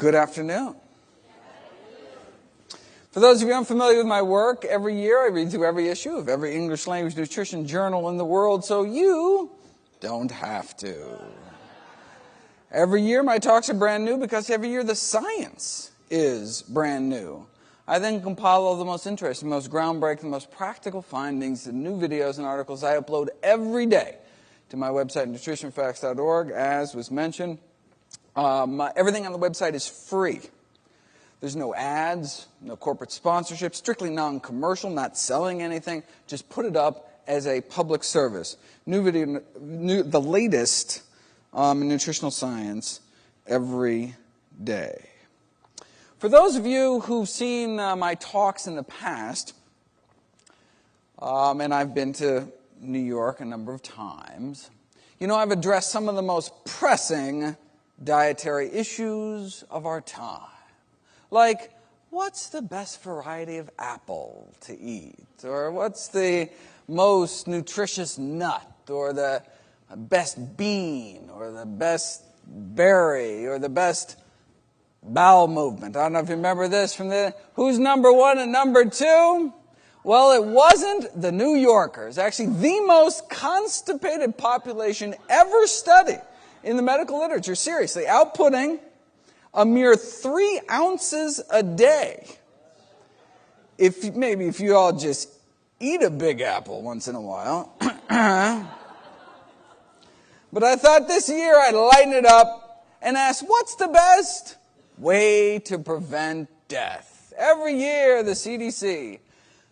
Good afternoon. For those of you unfamiliar with my work, every year I read through every issue of every English language nutrition journal in the world, so you don't have to. Every year my talks are brand new because every year the science is brand new. I then compile all the most interesting, most groundbreaking, most practical findings and new videos and articles I upload every day to my website, nutritionfacts.org, as was mentioned. Everything on the website is free. There's no ads, no corporate sponsorship, strictly non-commercial, not selling anything. Just put it up as a public service. The latest in nutritional science every day. For those of you who've seen my talks in the past, and I've been to New York a number of times, you know I've addressed some of the most pressing dietary issues of our time. Like, what's the best variety of apple to eat? Or what's the most nutritious nut? Or the best bean? Or the best berry? Or the best bowel movement? I don't know if you remember this from who's number one and number two? Well, it wasn't the New Yorkers. Actually, the most constipated population ever studied in the medical literature, seriously, outputting a mere 3 ounces a day. If you all just eat a big apple once in a while. But I thought this year I'd lighten it up and ask, what's the best way to prevent death? Every year the CDC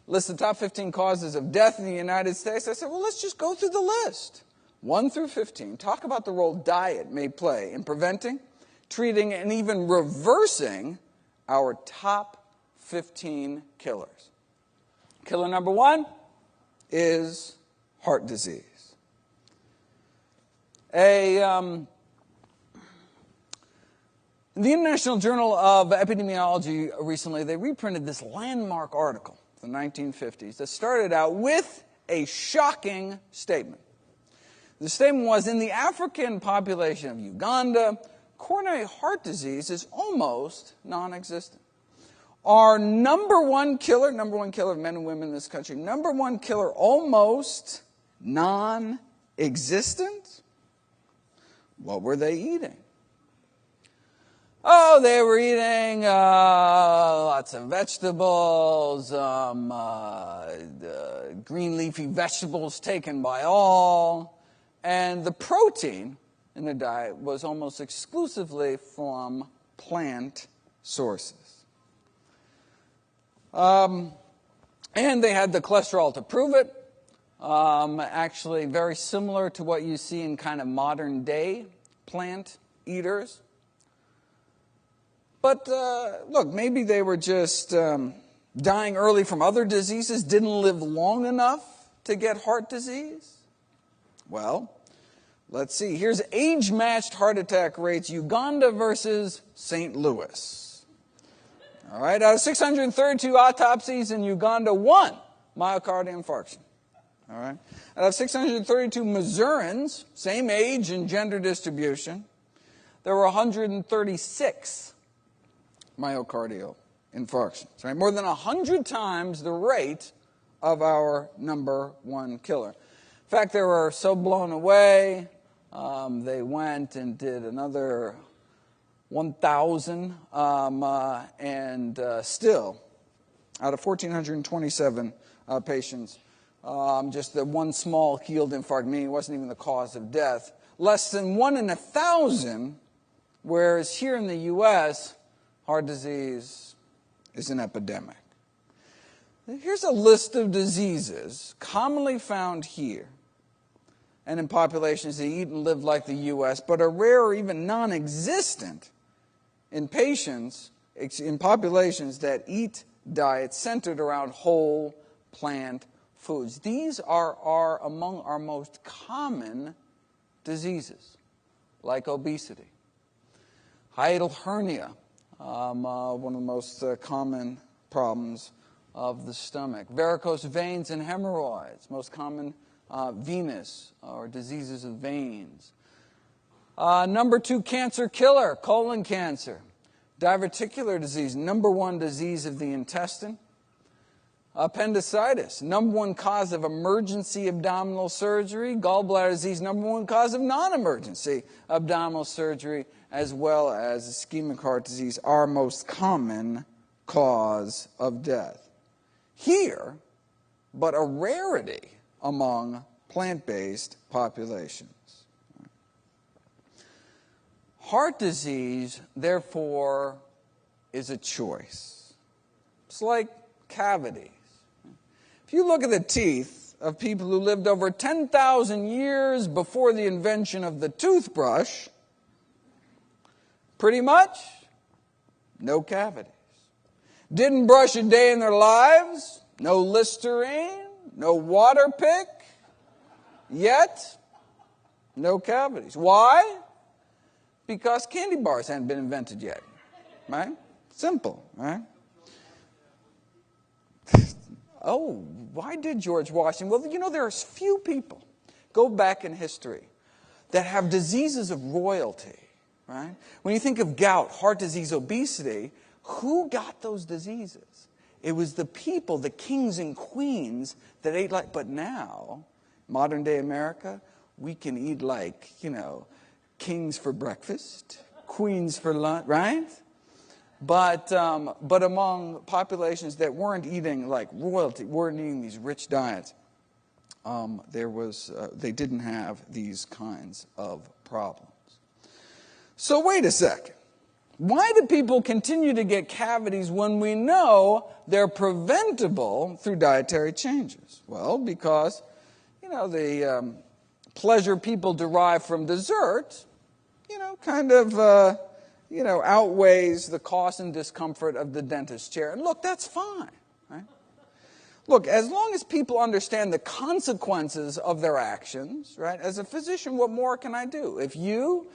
lists the top 15 causes of death in the United States. I said, well, let's just go through the list. 1 through 15, talk about the role diet may play in preventing, treating, and even reversing our top 15 killers. Killer number 1 is heart disease. In the International Journal of Epidemiology recently, they reprinted this landmark article from the 1950s that started out with a shocking statement. The statement was, in the African population of Uganda, coronary heart disease is almost non-existent. Our number one killer of men and women in this country, number one killer almost non-existent? What were they eating? Oh, they were eating lots of vegetables, green leafy vegetables taken by all. And the protein in the diet was almost exclusively from plant sources. And they had the cholesterol to prove it. Actually very similar to what you see in kind of modern day plant eaters. But look, maybe they were just dying early from other diseases, didn't live long enough to get heart disease. Well, let's see. Here's age-matched heart attack rates, Uganda versus St. Louis. All right, out of 632 autopsies in Uganda, 1 myocardial infarction. All right, out of 632 Missourians, same age and gender distribution, there were 136 myocardial infarctions. Right, more than 100 times the rate of our number one killer. In fact, they were so blown away, they went and did another 1,000, and still, out of 1,427 patients, just the one small healed infarct, meaning it wasn't even the cause of death, less than 1 in 1,000, whereas here in the U.S., heart disease is an epidemic. Here's a list of diseases commonly found here and in populations that eat and live like the U.S., but are rare or even non-existent in populations that eat diets centered around whole plant foods. These are among our most common diseases, like obesity, hiatal hernia, one of the most common problems of the stomach, varicose veins and hemorrhoids, most common venous or diseases of veins. Number 2 cancer killer, colon cancer. Diverticular disease, number one disease of the intestine. Appendicitis, number one cause of emergency abdominal surgery. Gallbladder disease, number one cause of non-emergency abdominal surgery, as well as ischemic heart disease, our most common cause of death. Here, but a rarity among plant-based populations. Heart disease, therefore, is a choice. It's like cavities. If you look at the teeth of people who lived over 10,000 years before the invention of the toothbrush, pretty much no cavities. Didn't brush a day in their lives, no Listerine, no water pick, yet no cavities. Why? Because candy bars hadn't been invented yet, right? Simple, right? Oh, why did George Washington? Well, you know, there are few people, go back in history, that have diseases of royalty, right? When you think of gout, heart disease, obesity, who got those diseases? It was the people, the kings and queens that ate like, but now, modern day America, we can eat like, you know, kings for breakfast, queens for lunch, right? But among populations that weren't eating like royalty, weren't eating these rich diets, they didn't have these kinds of problems. So wait a second. Why do people continue to get cavities when we know they're preventable through dietary changes? Well, because, you know, the pleasure people derive from dessert, outweighs the cost and discomfort of the dentist chair. And look, that's fine, right? Look, as long as people understand the consequences of their actions, right? As a physician, what more can I do? If you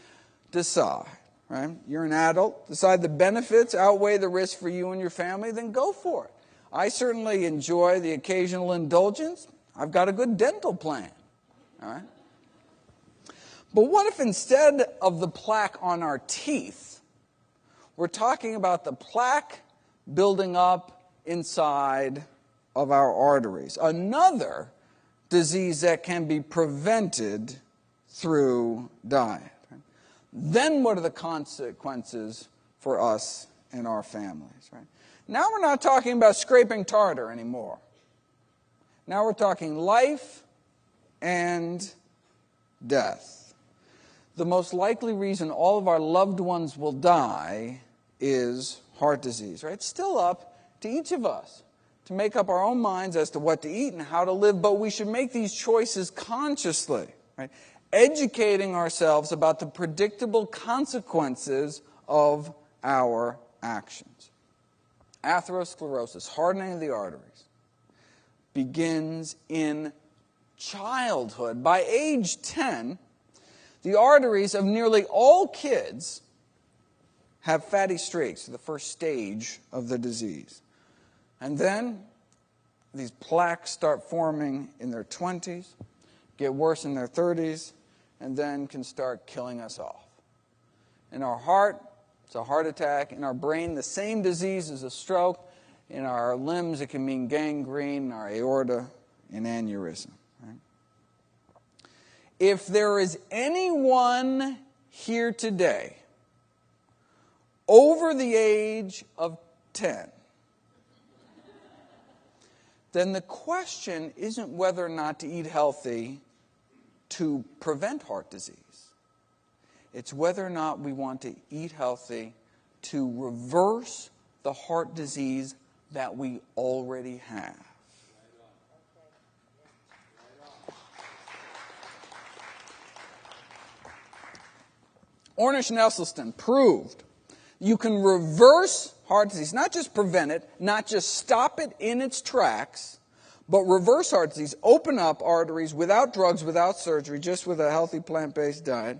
decide, right, you're an adult, decide the benefits outweigh the risk for you and your family, then go for it. I certainly enjoy the occasional indulgence. I've got a good dental plan, all right? But what if instead of the plaque on our teeth, we're talking about the plaque building up inside of our arteries? Another disease that can be prevented through diet. Then what are the consequences for us and our families? Right? Now we're not talking about scraping tartar anymore. Now we're talking life and death. The most likely reason all of our loved ones will die is heart disease, right? It's still up to each of us to make up our own minds as to what to eat and how to live, but we should make these choices consciously, right? Educating ourselves about the predictable consequences of our actions. Atherosclerosis, hardening of the arteries, begins in childhood. By age 10, the arteries of nearly all kids have fatty streaks, the first stage of the disease. And then these plaques start forming in their 20s, get worse in their 30s, and then can start killing us off. In our heart, it's a heart attack. In our brain, the same disease as a stroke. In our limbs, it can mean gangrene. In our aorta, an aneurysm. Right? If there is anyone here today over the age of 10, then the question isn't whether or not to eat healthy to prevent heart disease. It's whether or not we want to eat healthy to reverse the heart disease that we already have. Ornish and Esselstyn proved you can reverse heart disease, not just prevent it, not just stop it in its tracks, but reverse heart disease, open up arteries without drugs, without surgery, just with a healthy plant-based diet.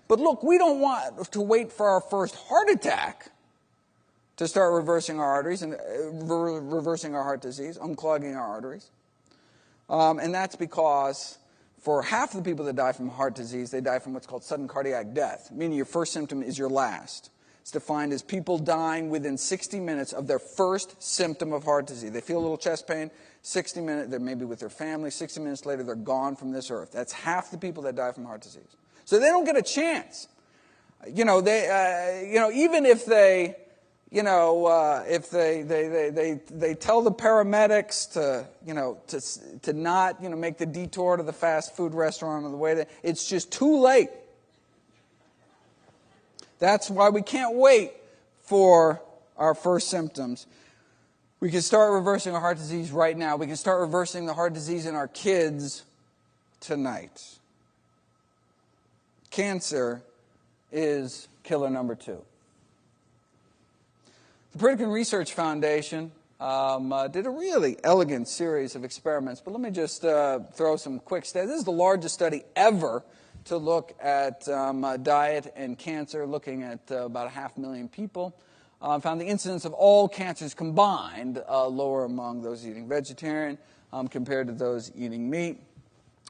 But look, we don't want to wait for our first heart attack to start reversing our arteries and reversing our heart disease, unclogging our arteries. And that's because for half of the people that die from heart disease, they die from what's called sudden cardiac death, meaning your first symptom is your last. It's defined as people dying within 60 minutes of their first symptom of heart disease. They feel a little chest pain, 60 minutes, they're maybe with their family, 60 minutes later they're gone from this earth. That's half the people that die from heart disease. So they don't get a chance. Even if they, if they tell the paramedics to not, make the detour to the fast food restaurant on the way there, it's just too late. That's why we can't wait for our first symptoms. We can start reversing our heart disease right now. We can start reversing the heart disease in our kids tonight. Cancer is killer number 2. The Pritikin Research Foundation did a really elegant series of experiments, but let me just throw some quick stats. This is the largest study ever to look at diet and cancer, looking at about 500,000 people. Found the incidence of all cancers combined lower among those eating vegetarian compared to those eating meat.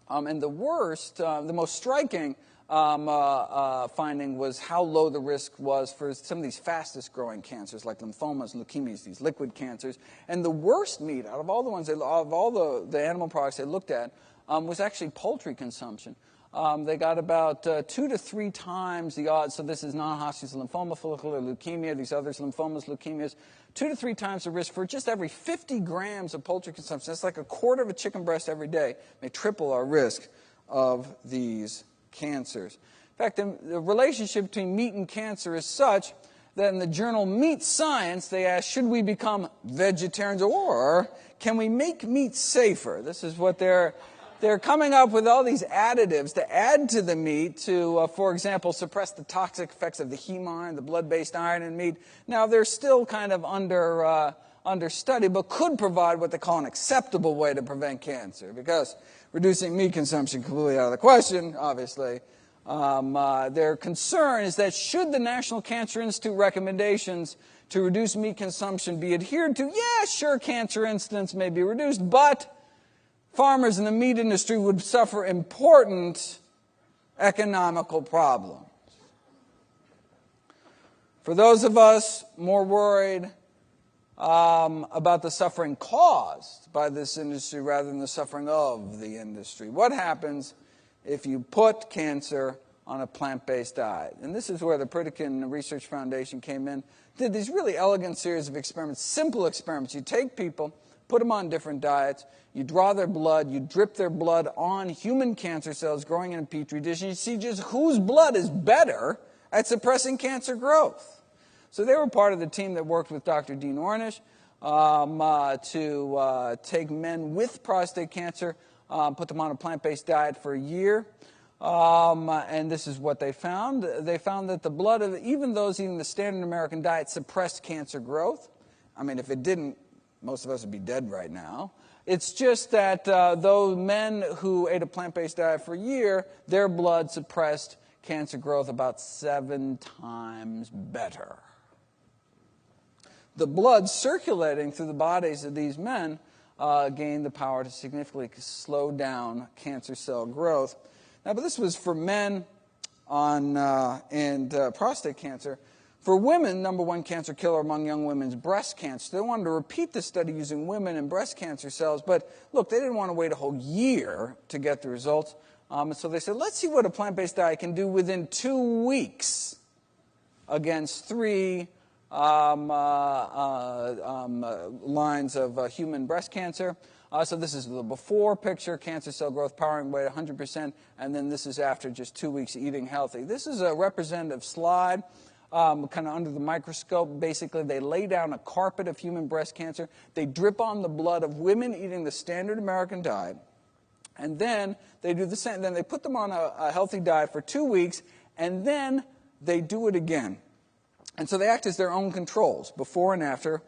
And the worst, the most striking finding was how low the risk was for some of these fastest growing cancers like lymphomas and leukemias, these liquid cancers. And the worst meat out of all the ones, of all the animal products they looked at, was actually poultry consumption. They got about 2 to 3 times the odds. So this is non-Hodgkin's lymphoma, follicular leukemia, these others, lymphomas, leukemias. 2 to 3 times the risk for just every 50 grams of poultry consumption. That's like a quarter of a chicken breast every day. May triple our risk of these cancers. In fact, the relationship between meat and cancer is such that in the journal Meat Science, they asked, should we become vegetarians or can we make meat safer? This is what they're coming up with, all these additives to add to the meat to, for example, suppress the toxic effects of the heme iron, the blood-based iron in meat. Now, they're still kind of under study, but could provide what they call an acceptable way to prevent cancer, because reducing meat consumption completely out of the question, obviously. Their concern is that should the National Cancer Institute recommendations to reduce meat consumption be adhered to, yeah, sure, cancer incidence may be reduced, but farmers in the meat industry would suffer important economical problems. For those of us more worried about the suffering caused by this industry rather than the suffering of the industry, what happens if you put cancer on a plant-based diet? And this is where the Pritikin Research Foundation came in, did these really elegant series of experiments, simple experiments. You take people, put them on different diets, you draw their blood, you drip their blood on human cancer cells growing in a petri dish, and you see just whose blood is better at suppressing cancer growth. So they were part of the team that worked with Dr. Dean Ornish to take men with prostate cancer, put them on a plant-based diet for a year, and this is what they found. They found that the blood of even those eating the standard American diet suppressed cancer growth. I mean, if it didn't, most of us would be dead right now. It's just that those men who ate a plant-based diet for a year, their blood suppressed cancer growth about 7 times better. The blood circulating through the bodies of these men gained the power to significantly slow down cancer cell growth. Now, but this was for men and prostate cancer. For women, number 1 cancer killer among young women is breast cancer. They wanted to repeat the study using women and breast cancer cells, but look, they didn't want to wait a whole year to get the results. So they said, let's see what a plant-based diet can do within 2 weeks against 3 lines of human breast cancer. So this is the before picture, cancer cell growth powering weight 100%, and then this is after just 2 weeks eating healthy. This is a representative slide. Kind of under the microscope. Basically, they lay down a carpet of human breast cancer. They drip on the blood of women eating the standard American diet. And then they do the same. Then they put them on a healthy diet for 2 weeks, and then they do it again. And so they act as their own controls, before and after.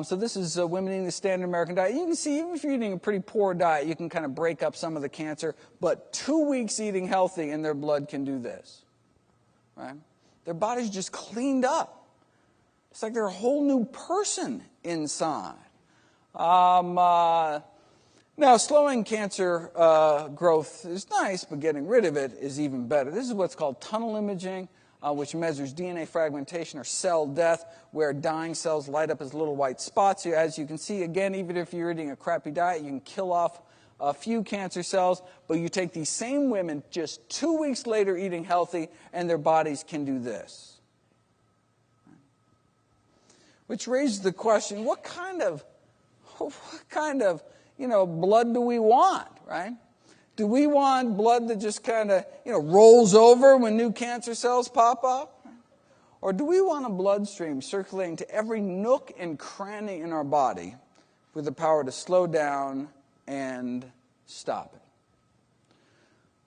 So this is women eating the standard American diet. You can see, even if you're eating a pretty poor diet, you can kind of break up some of the cancer. But 2 weeks eating healthy, and their blood can do this. Right? Their body's just cleaned up. It's like they're a whole new person inside. Now, slowing cancer growth is nice, but getting rid of it is even better. This is what's called tunnel imaging. which measures DNA fragmentation or cell death, where dying cells light up as little white spots. As you can see, again, even if you're eating a crappy diet, you can kill off a few cancer cells, but you take these same women just 2 weeks later eating healthy, and their bodies can do this. Which raises the question, what kind of blood do we want, right? Do we want blood that just kind of, rolls over when new cancer cells pop up? Or do we want a bloodstream circulating to every nook and cranny in our body with the power to slow down and stop it?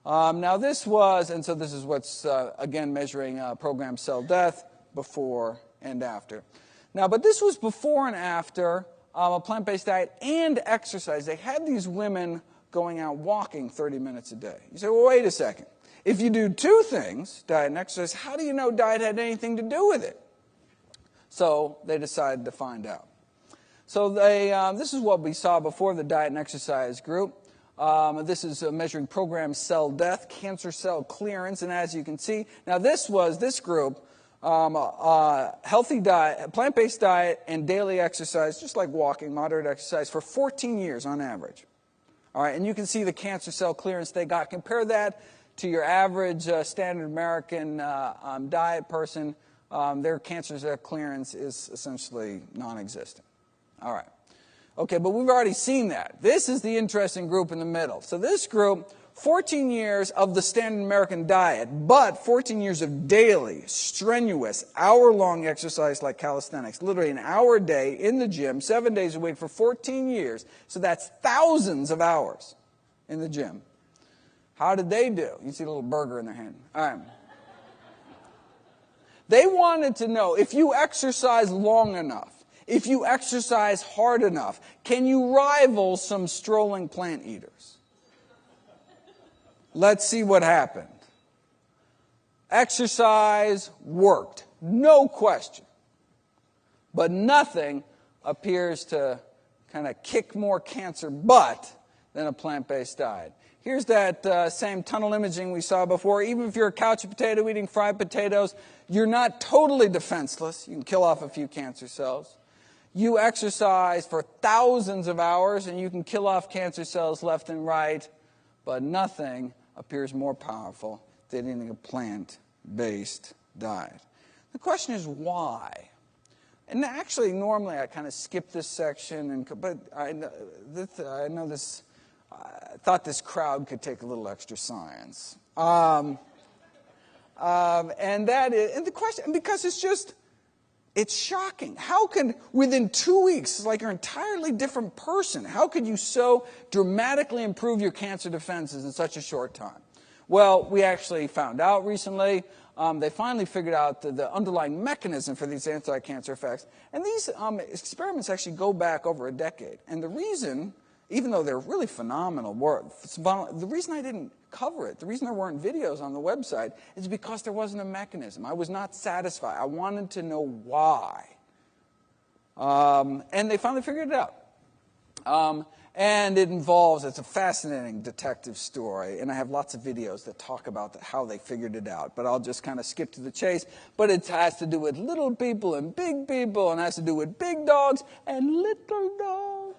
Now this is what's, again, measuring programmed cell death before and after. Now, but this was before and after a plant-based diet and exercise. They had these women going out walking 30 minutes a day. You say, well, wait a second. If you do two things, diet and exercise, how do you know diet had anything to do with it? So they decided to find out. So this is what we saw before the diet and exercise group. This is measuring programmed cell death, cancer cell clearance, and as you can see, now this group, healthy diet, plant-based diet, and daily exercise, just like walking, moderate exercise, for 14 years on average. All right, and you can see the cancer cell clearance they got. Compare that to your average standard American diet person. Their cancer cell clearance is essentially non-existent. All right. Okay, but we've already seen that. This is the interesting group in the middle. So this group, 14 years of the standard American diet, but 14 years of daily, strenuous, hour-long exercise like calisthenics, literally an hour a day in the gym, 7 days a week for 14 years. So that's thousands of hours in the gym. How did they do? You see a little burger in their hand. All right. They wanted to know, if you exercise long enough, if you exercise hard enough, can you rival some strolling plant eaters? Let's see what happened. Exercise worked, no question. But nothing appears to kind of kick more cancer butt than a plant-based diet. Here's that same tunnel imaging we saw before. Even if you're a couch potato eating fried potatoes, you're not totally defenseless. You can kill off a few cancer cells. You exercise for thousands of hours, and you can kill off cancer cells left and right, but nothing appears more powerful than eating a plant-based diet. The question is why? And actually, normally I kind of skip this section, but I thought this crowd could take a little extra science. And the question, because it's shocking. How can, within 2 weeks, it's like you're an entirely different person. How could you so dramatically improve your cancer defenses in such a short time? Well, we actually found out recently. They finally figured out the underlying mechanism for these anti-cancer effects. And these experiments actually go back over a decade. And the reason, even though they're really phenomenal work, the reason I didn't cover it, the reason there weren't videos on the website, is because there wasn't a mechanism. I was not satisfied. I wanted to know why. And they finally figured it out. And it's a fascinating detective story, and I have lots of videos that talk about how they figured it out, but I'll just kind of skip to the chase. But it has to do with little people and big people, and it has to do with big dogs and little dogs.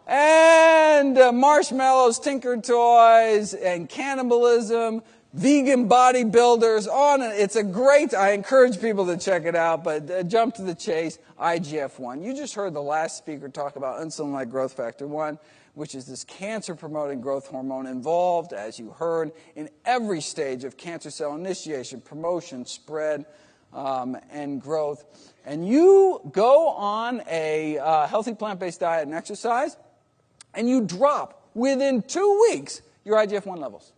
And marshmallows, Tinker Toys, and cannibalism, vegan bodybuilders, on and it's a great, I encourage people to check it out, but jump to the chase, IGF-1. You just heard the last speaker talk about insulin-like growth factor 1, which is this cancer-promoting growth hormone involved, as you heard, in every stage of cancer cell initiation, promotion, spread, and growth. And you go on a healthy plant-based diet and exercise, and you drop, within 2 weeks, your IGF-1 levels.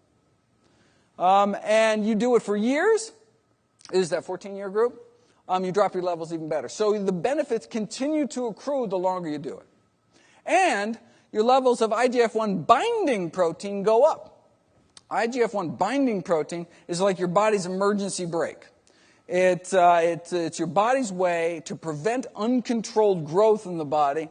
And you do it for years, it is that 14-year group, you drop your levels even better. So the benefits continue to accrue the longer you do it. And your levels of IGF-1 binding protein go up. IGF-1 binding protein is like your body's emergency brake. It's your body's way to prevent uncontrolled growth in the body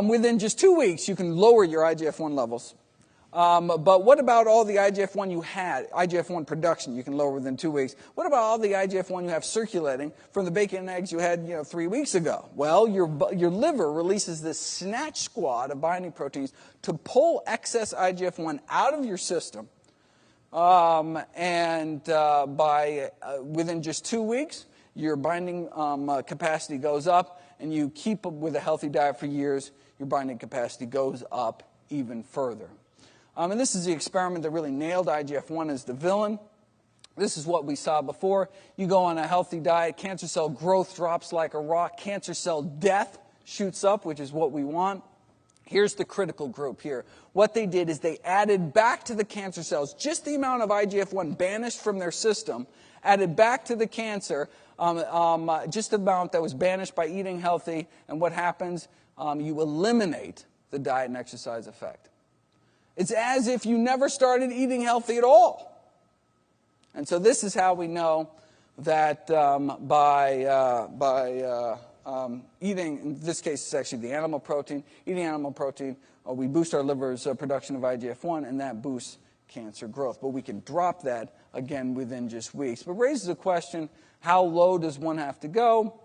within just 2 weeks, you can lower your IGF-1 levels But what about all the IGF-1 you had, IGF-1 production you can lower within 2 weeks? What about all the IGF-1 you have circulating from the bacon and eggs you had 3 weeks ago? Well, your liver releases this snatch squad of binding proteins to pull excess IGF-1 out of your system. Within just 2 weeks, your binding capacity goes up, and you keep with a healthy diet for years, your binding capacity goes up even further. And this is the experiment that really nailed IGF-1 as the villain. This is what we saw before. You go on a healthy diet, cancer cell growth drops like a rock, cancer cell death shoots up, which is what we want. Here's the critical group here. What they did is they added back to the cancer cells just the amount of IGF-1 banished from their system, added back to the cancer just the amount that was banished by eating healthy, and what happens? You eliminate the diet and exercise effect. It's as if you never started eating healthy at all. And so this is how we know that by eating, in this case it's actually the animal protein, eating animal protein, we boost our liver's production of IGF-1, and that boosts cancer growth. But we can drop that, again, within just weeks. But raises a question, how low does one have to go?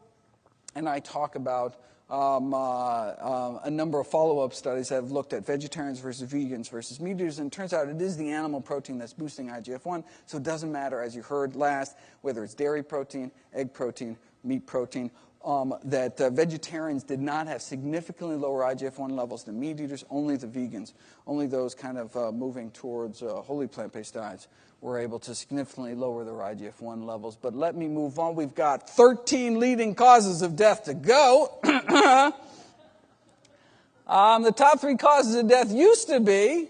And I talk about a number of follow-up studies that have looked at vegetarians versus vegans versus meat eaters, and it turns out it is the animal protein that's boosting IGF-1, so it doesn't matter, as you heard last, whether it's dairy protein, egg protein, meat protein, that vegetarians did not have significantly lower IGF-1 levels than meat eaters, only the vegans, only those kind of moving towards wholly plant-based diets were able to significantly lower their IGF-1 levels. But let me move on. We've got 13 leading causes of death to go. The top 3 causes of death used to be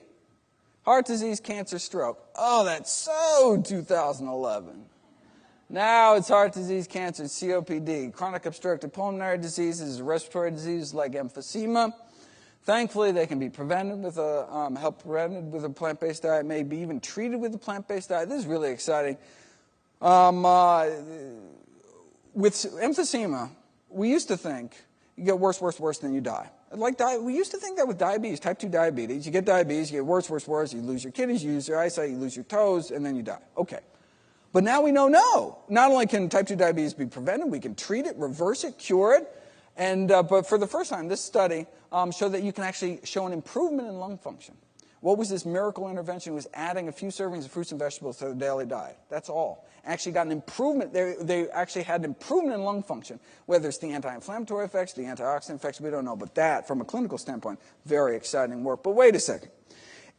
heart disease, cancer, stroke. Oh, that's so 2011. Now it's heart disease, cancer, COPD, chronic obstructive pulmonary diseases, respiratory diseases like emphysema. Thankfully, they can be prevented with prevented with a plant-based diet, maybe even treated with a plant-based diet. This is really exciting. With emphysema, we used to think you get worse, then you die. We used to think that with diabetes, type 2 diabetes. You get diabetes, you get worse, you lose your kidneys, you lose your eyesight, you lose your toes, and then you die. Okay. But now we know no. Not only can type 2 diabetes be prevented, we can treat it, reverse it, cure it. But for the first time, this study showed that you can actually show an improvement in lung function. What was this miracle intervention? It was adding a few servings of fruits and vegetables to their daily diet. That's all. Actually got an improvement. They actually had an improvement in lung function. Whether it's the anti-inflammatory effects, the antioxidant effects, we don't know. But that, from a clinical standpoint, very exciting work. But wait a second.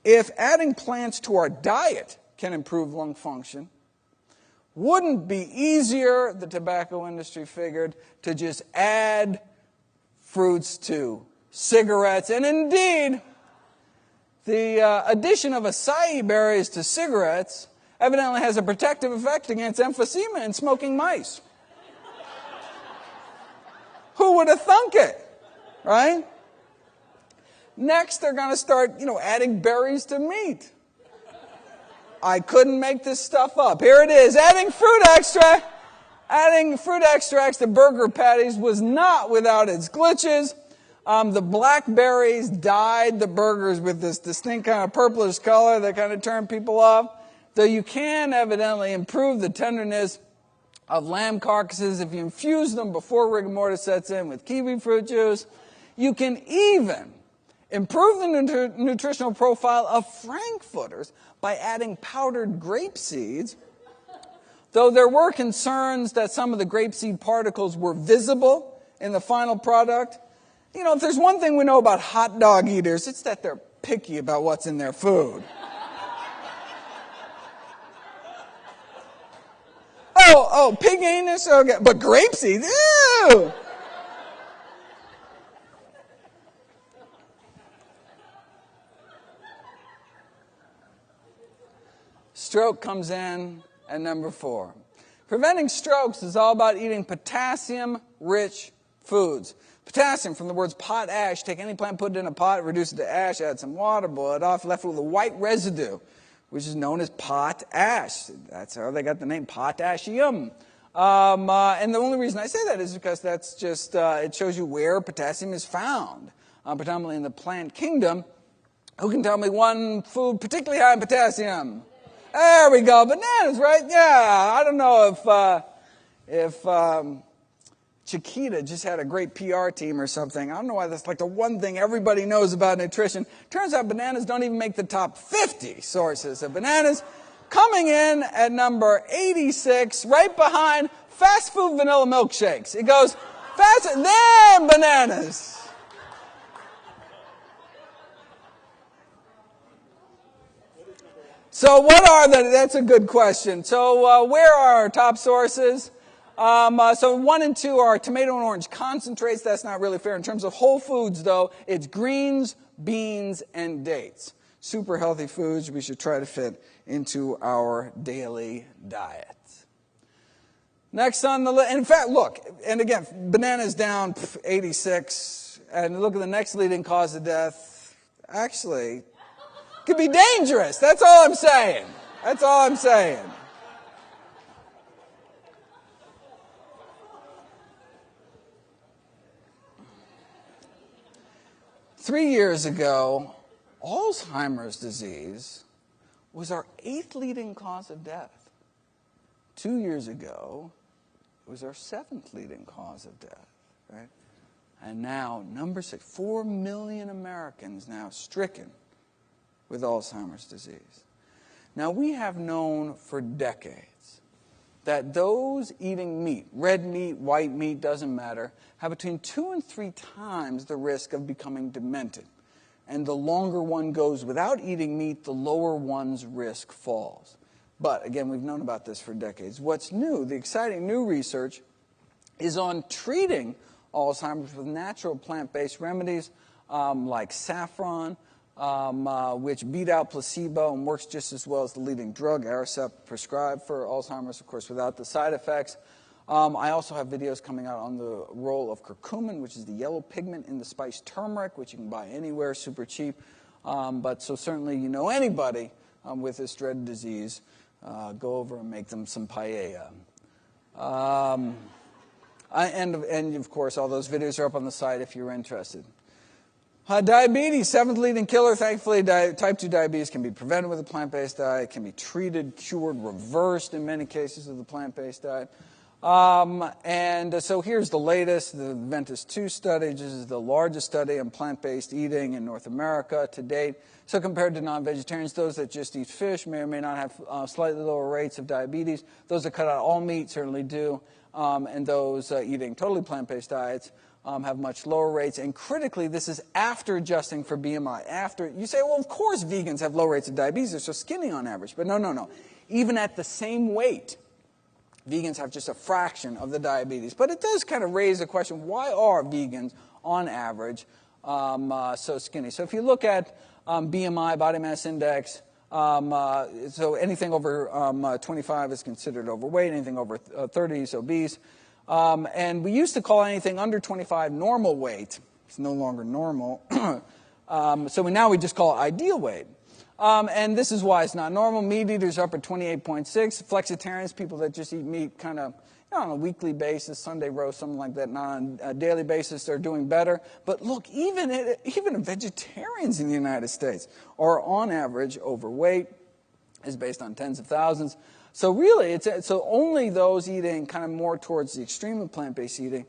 If adding plants to our diet can improve lung function, wouldn't be easier, the tobacco industry figured, to just add fruits to cigarettes? And indeed, the addition of acai berries to cigarettes evidently has a protective effect against emphysema in smoking mice. Who would have thunk it, right? Next, they're going to start, adding berries to meat. I couldn't make this stuff up. Here it is. Adding fruit extracts to burger patties was not without its glitches. The blackberries dyed the burgers with this distinct kind of purplish color that kind of turned people off. Though you can evidently improve the tenderness of lamb carcasses if you infuse them before rigor mortis sets in with kiwi fruit juice. You can even improve the nutritional profile of frankfurters by adding powdered grape seeds, though there were concerns that some of the grapeseed particles were visible in the final product. If there's one thing we know about hot dog eaters, it's that they're picky about what's in their food. Pig anus? Okay. But grapeseed? Ew! Stroke comes in at number 4. Preventing strokes is all about eating potassium-rich foods. Potassium, from the words potash, take any plant, put it in a pot, reduce it to ash, add some water, boil it off, left with a white residue, which is known as potash. That's how they got the name potassium. And the only reason I say that is because that's just, it shows you where potassium is found, predominantly in the plant kingdom. Who can tell me one food particularly high in potassium? There we go. Bananas, right? Yeah. I don't know if Chiquita just had a great PR team or something. I don't know why that's like the one thing everybody knows about nutrition. Turns out bananas don't even make the top 50 sources of bananas. Coming in at number 86, right behind fast food vanilla milkshakes. It goes faster than bananas. So that's a good question. So where are our top sources? So 1 and 2 are tomato and orange concentrates. That's not really fair. In terms of whole foods, though, it's greens, beans, and dates. Super healthy foods we should try to fit into our daily diet. Next on the list, in fact, look, and again, bananas down 86, and look at the next leading cause of death. Actually, could be dangerous. That's all I'm saying. That's all I'm saying. Three years ago, Alzheimer's disease was our 8th leading cause of death. 2 years ago, it was our 7th leading cause of death, right? And now, number 6, 4 million Americans now stricken with Alzheimer's disease. Now, we have known for decades that those eating meat, red meat, white meat, doesn't matter, have between 2 and 3 times the risk of becoming demented. And the longer one goes without eating meat, the lower one's risk falls. But, again, we've known about this for decades. What's new, the exciting new research, is on treating Alzheimer's with natural plant-based remedies like saffron, which beat out placebo and works just as well as the leading drug, Aricept, prescribed for Alzheimer's, of course, without the side effects. I also have videos coming out on the role of curcumin, which is the yellow pigment in the spice turmeric, which you can buy anywhere, super cheap. But so certainly you know anybody with this dreaded disease, go over and make them some paella. And of course, all those videos are up on the site if you're interested. Diabetes, 7th leading killer. Thankfully, type 2 diabetes can be prevented with a plant-based diet, can be treated, cured, reversed in many cases with a plant-based diet. So here's the latest, the Ventus 2 study. This is the largest study on plant-based eating in North America to date. So compared to non-vegetarians, those that just eat fish may or may not have slightly lower rates of diabetes. Those that cut out all meat certainly do. And those eating totally plant-based diets have much lower rates. And critically, this is after adjusting for BMI. After you say, well, of course vegans have low rates of diabetes. They're so skinny on average. But no. Even at the same weight, vegans have just a fraction of the diabetes. But it does kind of raise the question, why are vegans, on average, so skinny? So if you look at BMI, body mass index, so anything over 25 is considered overweight, anything over 30 is obese. And we used to call anything under 25 normal weight. It's no longer normal. So now we just call it ideal weight. And this is why it's not normal. Meat eaters are up at 28.6. Flexitarians, people that just eat meat kind of on a weekly basis, Sunday roast, something like that, not on a daily basis, they're doing better. But look, even vegetarians in the United States are on average overweight. Is based on tens of thousands. So really, so only those eating kind of more towards the extreme of plant-based eating,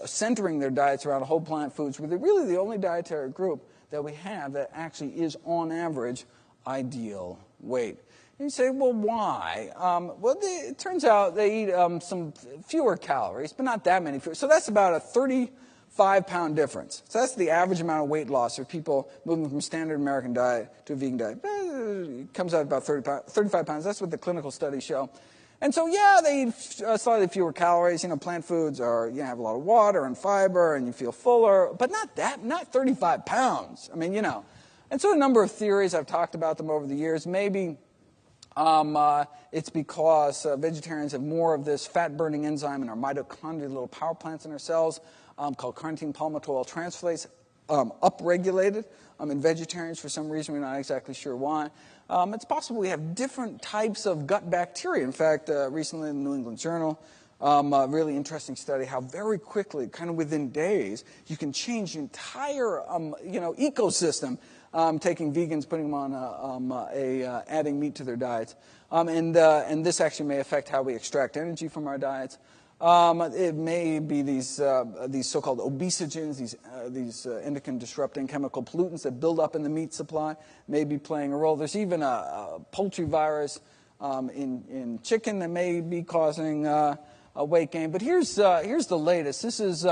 centering their diets around whole plant foods, were really the only dietary group that we have that actually is, on average, ideal weight. And you say, well, why? It turns out they eat some fewer calories, but not that many fewer. So that's about a 35-pound difference. So that's the average amount of weight loss for people moving from standard American diet to a vegan diet. It comes out about 35 pounds. That's what the clinical studies show. And so, yeah, they eat slightly fewer calories. Plant foods have a lot of water and fiber, and you feel fuller, but not 35 pounds. And so a number of theories, I've talked about them over the years. Maybe it's because vegetarians have more of this fat-burning enzyme in our mitochondria, little power plants in our cells, called carnitine palmitoyl transferase, upregulated in vegetarians for some reason. We're not exactly sure why. It's possible we have different types of gut bacteria. In fact, recently in the New England Journal, A really interesting study how very quickly, kind of within days, you can change the entire ecosystem. Taking vegans, putting them on adding meat to their diets, and this actually may affect how we extract energy from our diets. It may be these so-called obesogens, these endocrine-disrupting chemical pollutants that build up in the meat supply, may be playing a role. There's even a poultry virus in chicken that may be causing a weight gain. But here's the latest. This is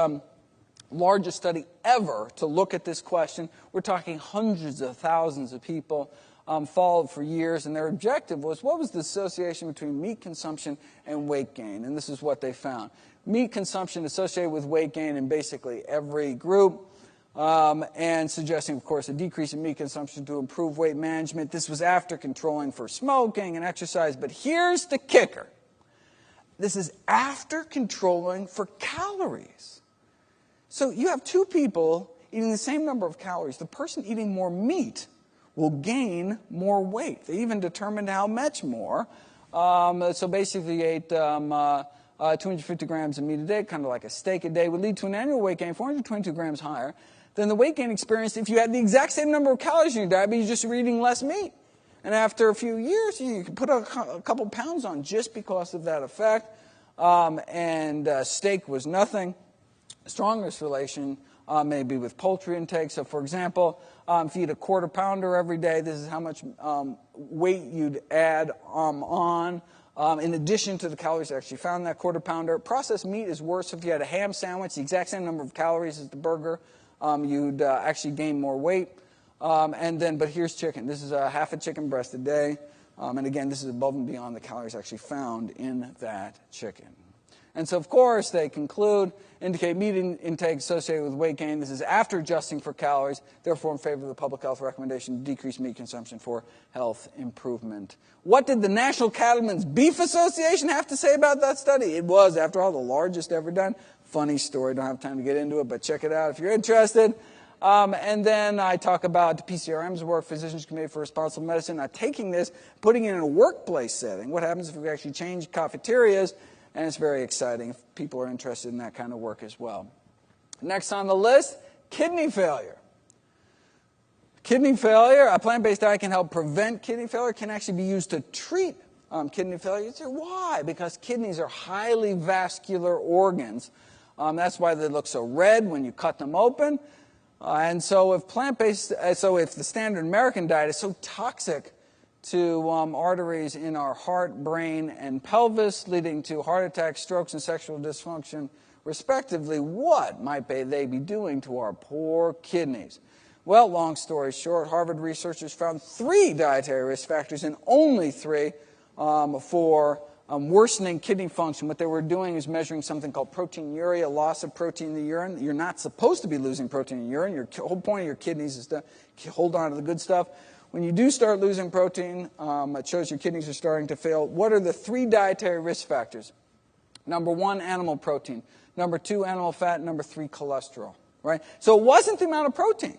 largest study ever to look at this question. We're talking hundreds of thousands of people followed for years, and their objective was, what was the association between meat consumption and weight gain? And this is what they found. Meat consumption associated with weight gain in basically every group, and suggesting, of course, a decrease in meat consumption to improve weight management. This was after controlling for smoking and exercise, but here's the kicker. This is after controlling for calories. So you have two people eating the same number of calories. The person eating more meat will gain more weight. They even determined how much more. So basically, you ate 250 grams of meat a day, kind of like a steak a day, would lead to an annual weight gain 422 grams higher than the weight gain experienced if you had the exact same number of calories in your diet, but you just were eating less meat. And after a few years, you can put a couple pounds on just because of that effect. Steak was nothing. Strongest relation may be with poultry intake. So, for example, if you eat a quarter pounder every day, this is how much weight you'd add on. In addition to the calories that actually found in that quarter pounder. Processed meat is worse. If you had a ham sandwich, the exact same number of calories as the burger, you'd actually gain more weight. But here's chicken. This is half a chicken breast a day. And again, this is above and beyond the calories actually found in that chicken. And so, of course, they indicate meat intake associated with weight gain. This is after adjusting for calories, therefore in favor of the public health recommendation to decrease meat consumption for health improvement. What did the National Cattlemen's Beef Association have to say about that study? It was, after all, the largest ever done. Funny story, don't have time to get into it, but check it out if you're interested. And then I talk about PCRM's work, Physicians Committee for Responsible Medicine, taking this, putting it in a workplace setting. What happens if we actually change cafeterias? And it's very exciting if people are interested in that kind of work as well. Next on the list, kidney failure. Kidney failure, a plant-based diet can help prevent kidney failure, can actually be used to treat kidney failure. You say, why? Because kidneys are highly vascular organs. That's why they look so red when you cut them open. And so if if the standard American diet is so toxic to arteries in our heart, brain, and pelvis, leading to heart attacks, strokes, and sexual dysfunction, respectively, what might they be doing to our poor kidneys? Well, long story short, Harvard researchers found 3 dietary risk factors, and only 3 for worsening kidney function. What they were doing is measuring something called proteinuria, loss of protein in the urine. You're not supposed to be losing protein in the urine. Your whole point of your kidneys is to hold on to the good stuff. When you do start losing protein, it shows your kidneys are starting to fail. What are the 3 dietary risk factors? Number 1, animal protein. Number 2, animal fat. Number 3, cholesterol. Right? So it wasn't the amount of protein.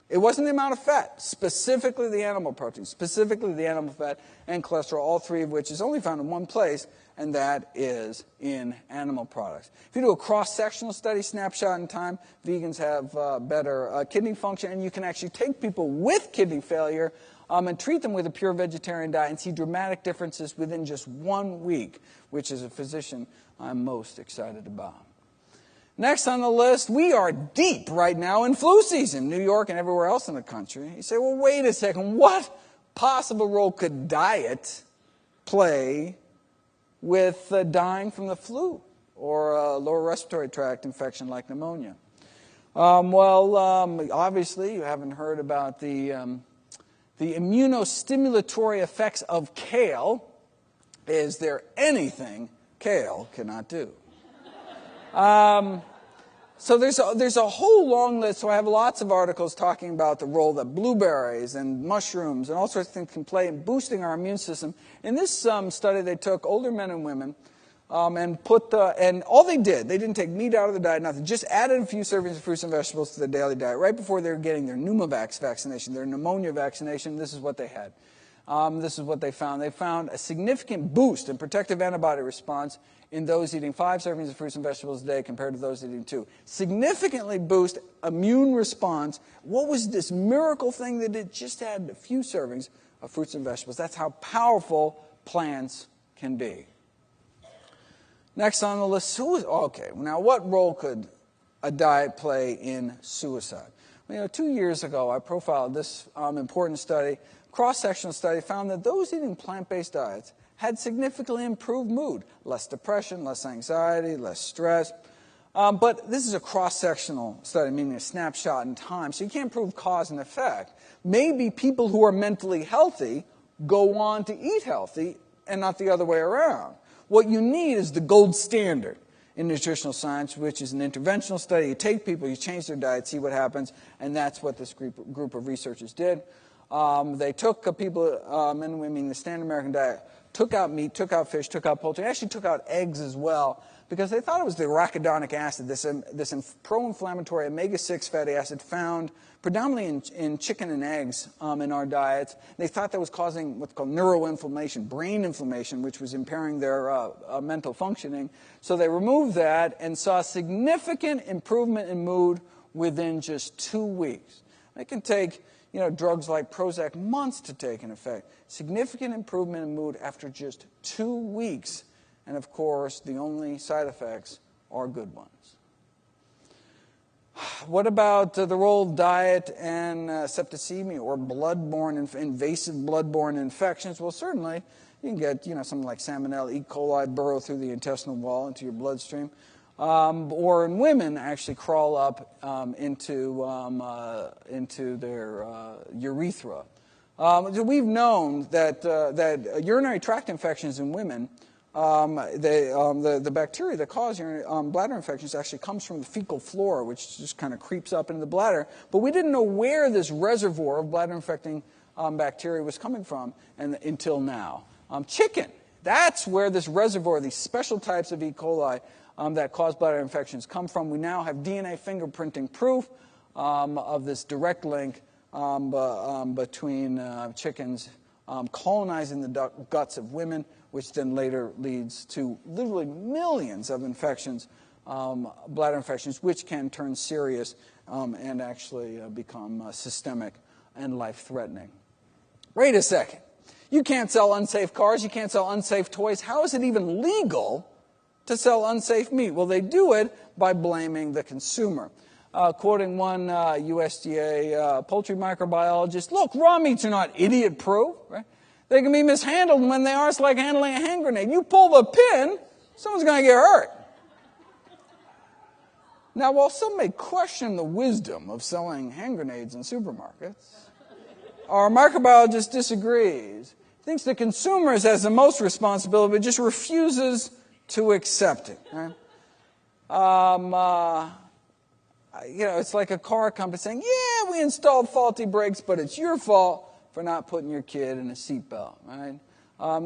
It wasn't the amount of fat, specifically the animal protein, specifically the animal fat and cholesterol, all 3 of which is only found in one place, and that is in animal products. If you do a cross-sectional study, snapshot in time, vegans have better kidney function, and you can actually take people with kidney failure and treat them with a pure vegetarian diet and see dramatic differences within just 1 week, which as a physician I'm most excited about. Next on the list, we are deep right now in flu season, New York and everywhere else in the country. You say, well, wait a second, what possible role could diet play with dying from the flu or a lower respiratory tract infection like pneumonia? Obviously, you haven't heard about the immunostimulatory effects of kale. Is there anything kale cannot do? So there's a whole long list. So I have lots of articles talking about the role that blueberries and mushrooms and all sorts of things can play in boosting our immune system. In this study, they took older men and women and all they didn't take meat out of the diet, nothing, just added a few servings of fruits and vegetables to their daily diet. Right before they were getting their pneumovax vaccination, their pneumonia vaccination, this is what they had. This is what they found. They found a significant boost in protective antibody response in those eating 5 servings of fruits and vegetables a day compared to those eating 2. Significantly boost immune response. What was this miracle thing that it just had a few servings of fruits and vegetables? That's how powerful plants can be. Next on the list, suicide. Okay, now what role could a diet play in suicide? Well, 2 years ago, I profiled this important study, cross-sectional study, found that those eating plant-based diets had significantly improved mood, less depression, less anxiety, less stress. But this is a cross-sectional study, meaning a snapshot in time, so you can't prove cause and effect. Maybe people who are mentally healthy go on to eat healthy and not the other way around. What you need is the gold standard in nutritional science, which is an interventional study. You take people, you change their diet, see what happens, and that's what this group of researchers did. They took people, men and women, the standard American diet, took out meat, took out fish, took out poultry, actually took out eggs as well, because they thought it was the arachidonic acid, this pro-inflammatory omega-6 fatty acid found predominantly in chicken and eggs in our diets. They thought that was causing what's called neuroinflammation, brain inflammation, which was impairing their mental functioning. So they removed that and saw significant improvement in mood within just 2 weeks. It can take drugs like Prozac months to take an effect. Significant improvement in mood after just 2 weeks. And of course, the only side effects are good ones. What about the role of diet and septicemia or invasive bloodborne infections? Well, certainly you can get something like Salmonella, E. coli burrow through the intestinal wall into your bloodstream. Or in women, actually crawl up into their urethra. We've known that urinary tract infections in women, the bacteria that cause bladder infections actually comes from the fecal flora, which just kind of creeps up into the bladder. But we didn't know where this reservoir of bladder-infecting bacteria was coming from until now. Chicken, that's where this reservoir, these special types of E. coli that cause bladder infections come from. We now have DNA fingerprinting proof of this direct link between chickens colonizing the guts of women, which then later leads to literally millions of infections, bladder infections, which can turn serious and actually become systemic and life-threatening. Wait a second. You can't sell unsafe cars. You can't sell unsafe toys. How is it even legal to sell unsafe meat? Well, they do it by blaming the consumer. Quoting one USDA poultry microbiologist, look, raw meats are not idiot-proof, right? They can be mishandled, and when they are, it's like handling a hand grenade. You pull the pin, someone's going to get hurt. Now, while some may question the wisdom of selling hand grenades in supermarkets, our microbiologist disagrees. He thinks the consumer has the most responsibility, but just refuses to accept it. Right? It's like a car company saying, yeah, we installed faulty brakes, but it's your fault for not putting your kid in a seatbelt, right?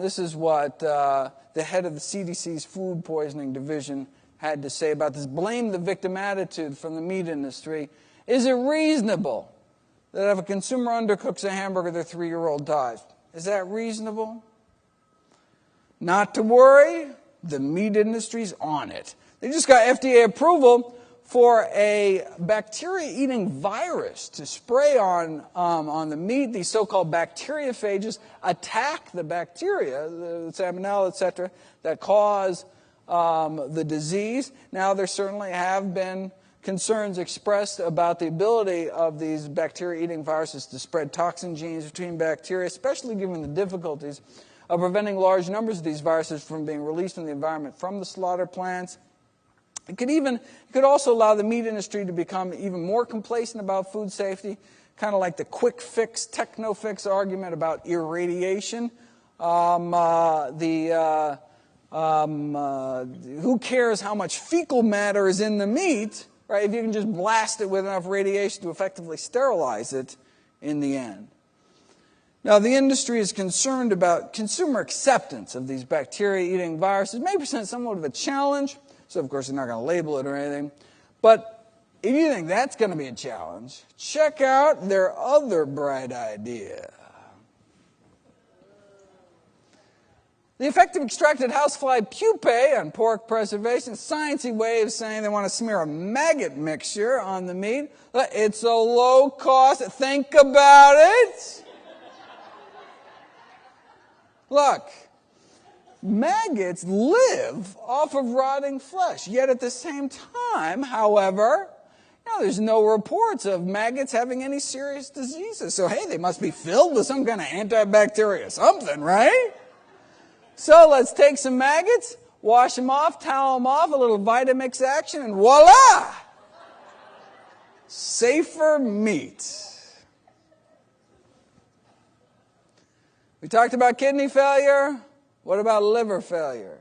This is what the head of the CDC's food poisoning division had to say about this blame the victim attitude from the meat industry. Is it reasonable that if a consumer undercooks a hamburger, their 3-year-old dies? Is that reasonable? Not to worry, the meat industry's on it. They just got FDA approval for a bacteria-eating virus to spray on the meat. These so-called bacteriophages attack the bacteria, the salmonella, etc., that cause the disease. Now, there certainly have been concerns expressed about the ability of these bacteria-eating viruses to spread toxin genes between bacteria, especially given the difficulties of preventing large numbers of these viruses from being released in the environment from the slaughter plants. It could also allow the meat industry to become even more complacent about food safety, kind of like the quick fix, techno fix argument about irradiation. Who cares how much fecal matter is in the meat, right? If you can just blast it with enough radiation to effectively sterilize it in the end. Now, the industry is concerned about consumer acceptance of these bacteria-eating viruses. It may present somewhat of a challenge. So, of course, they're not going to label it or anything. But if you think that's going to be a challenge, check out their other bright idea. The effect of extracted housefly pupae on pork preservation, sciencey way of saying they want to smear a maggot mixture on the meat. It's a low cost. Think about it. Look, maggots live off of rotting flesh. Yet at the same time, however, there's no reports of maggots having any serious diseases. So, hey, they must be filled with some kind of antibacteria something, right? So let's take some maggots, wash them off, towel them off, a little Vitamix action, and voila! Safer meat. We talked about kidney failure. What about liver failure?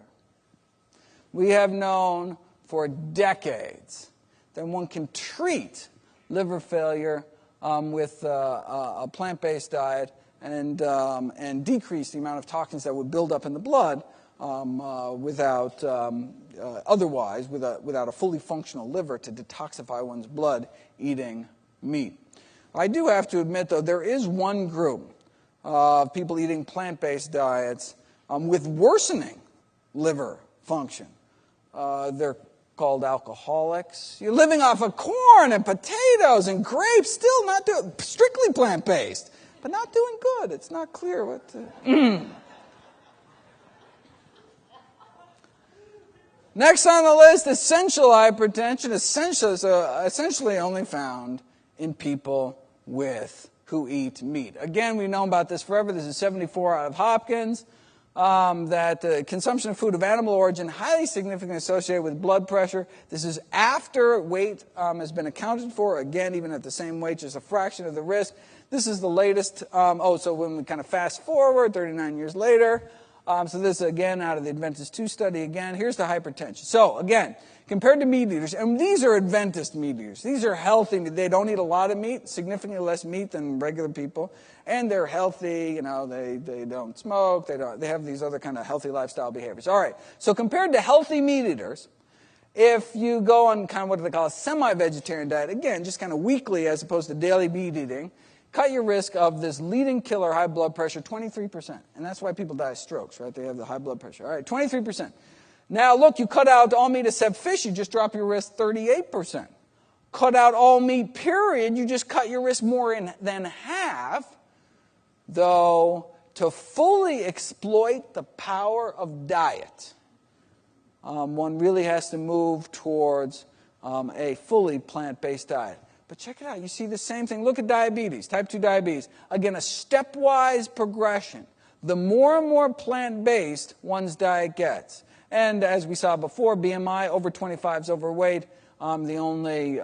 We have known for decades that one can treat liver failure with a plant-based diet and decrease the amount of toxins that would build up in the blood without a fully functional liver to detoxify one's blood eating meat. I do have to admit, though, there is one group of people eating plant-based diets with worsening liver function. They're called alcoholics. You're living off of corn and potatoes and grapes, still not doing, strictly plant-based, but not doing good. It's not clear what to... Next on the list, essential hypertension, essentially only found in people who eat meat. Again, we've known about this forever. This is 74 out of Hopkins. That consumption of food of animal origin highly significantly associated with blood pressure. This is after weight has been accounted for. Again, even at the same weight, just a fraction of the risk. This is the latest. So when we kind of fast forward, 39 years later. So this is again out of the Adventist 2 study again. Here's the hypertension. So again, compared to meat eaters, and these are Adventist meat eaters. These are healthy. They don't eat a lot of meat, significantly less meat than regular people. And they're healthy, they don't smoke, they have these other kind of healthy lifestyle behaviors. All right, so compared to healthy meat eaters, if you go on kind of what they call a semi-vegetarian diet, again, just kind of weekly as opposed to daily meat eating, cut your risk of this leading killer, high blood pressure, 23%. And that's why people die of strokes, right? They have the high blood pressure. All right, 23%. Now, look, you cut out all meat except fish, you just drop your risk 38%. Cut out all meat, period, you just cut your risk more than half. Though, to fully exploit the power of diet, one really has to move towards a fully plant-based diet. But check it out. You see the same thing. Look at diabetes, type 2 diabetes. Again, a stepwise progression. The more and more plant-based one's diet gets. And as we saw before, BMI, over 25 is overweight. The only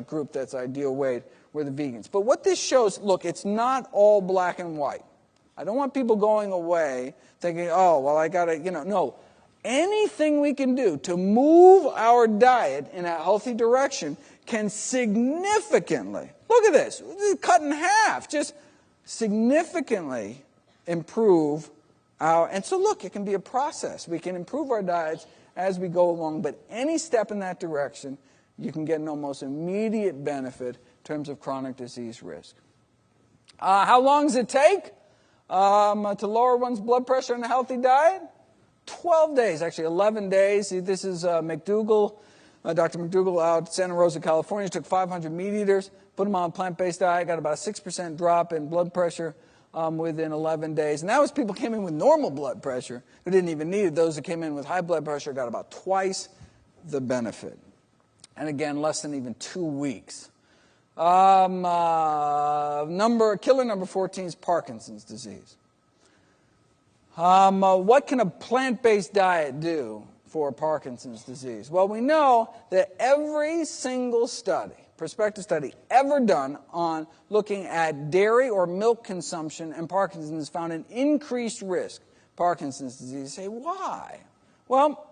group that's ideal weight were the vegans. But what this shows, look, it's not all black and white. I don't want people going away thinking, oh, well, I got to, no. Anything we can do to move our diet in a healthy direction can significantly, look at this, cut in half, just significantly improve and so look, it can be a process. We can improve our diets as we go along, but any step in that direction, you can get an almost immediate benefit in terms of chronic disease risk. How long does it take to lower one's blood pressure in a healthy diet? 12 days, actually 11 days. See, this is McDougall, Dr. McDougall out of Santa Rosa, California. Took 500 meat eaters, put them on a plant-based diet, got about a 6% drop in blood pressure within 11 days. And that was people came in with normal blood pressure who didn't even need it. Those that came in with high blood pressure got about twice the benefit. And again, less than even 2 weeks. Killer number 14 is Parkinson's disease. What can a plant-based diet do for Parkinson's disease? Well, we know that every single study, prospective study ever done on looking at dairy or milk consumption and Parkinson's found an increased risk of Parkinson's disease. You say, why? Well,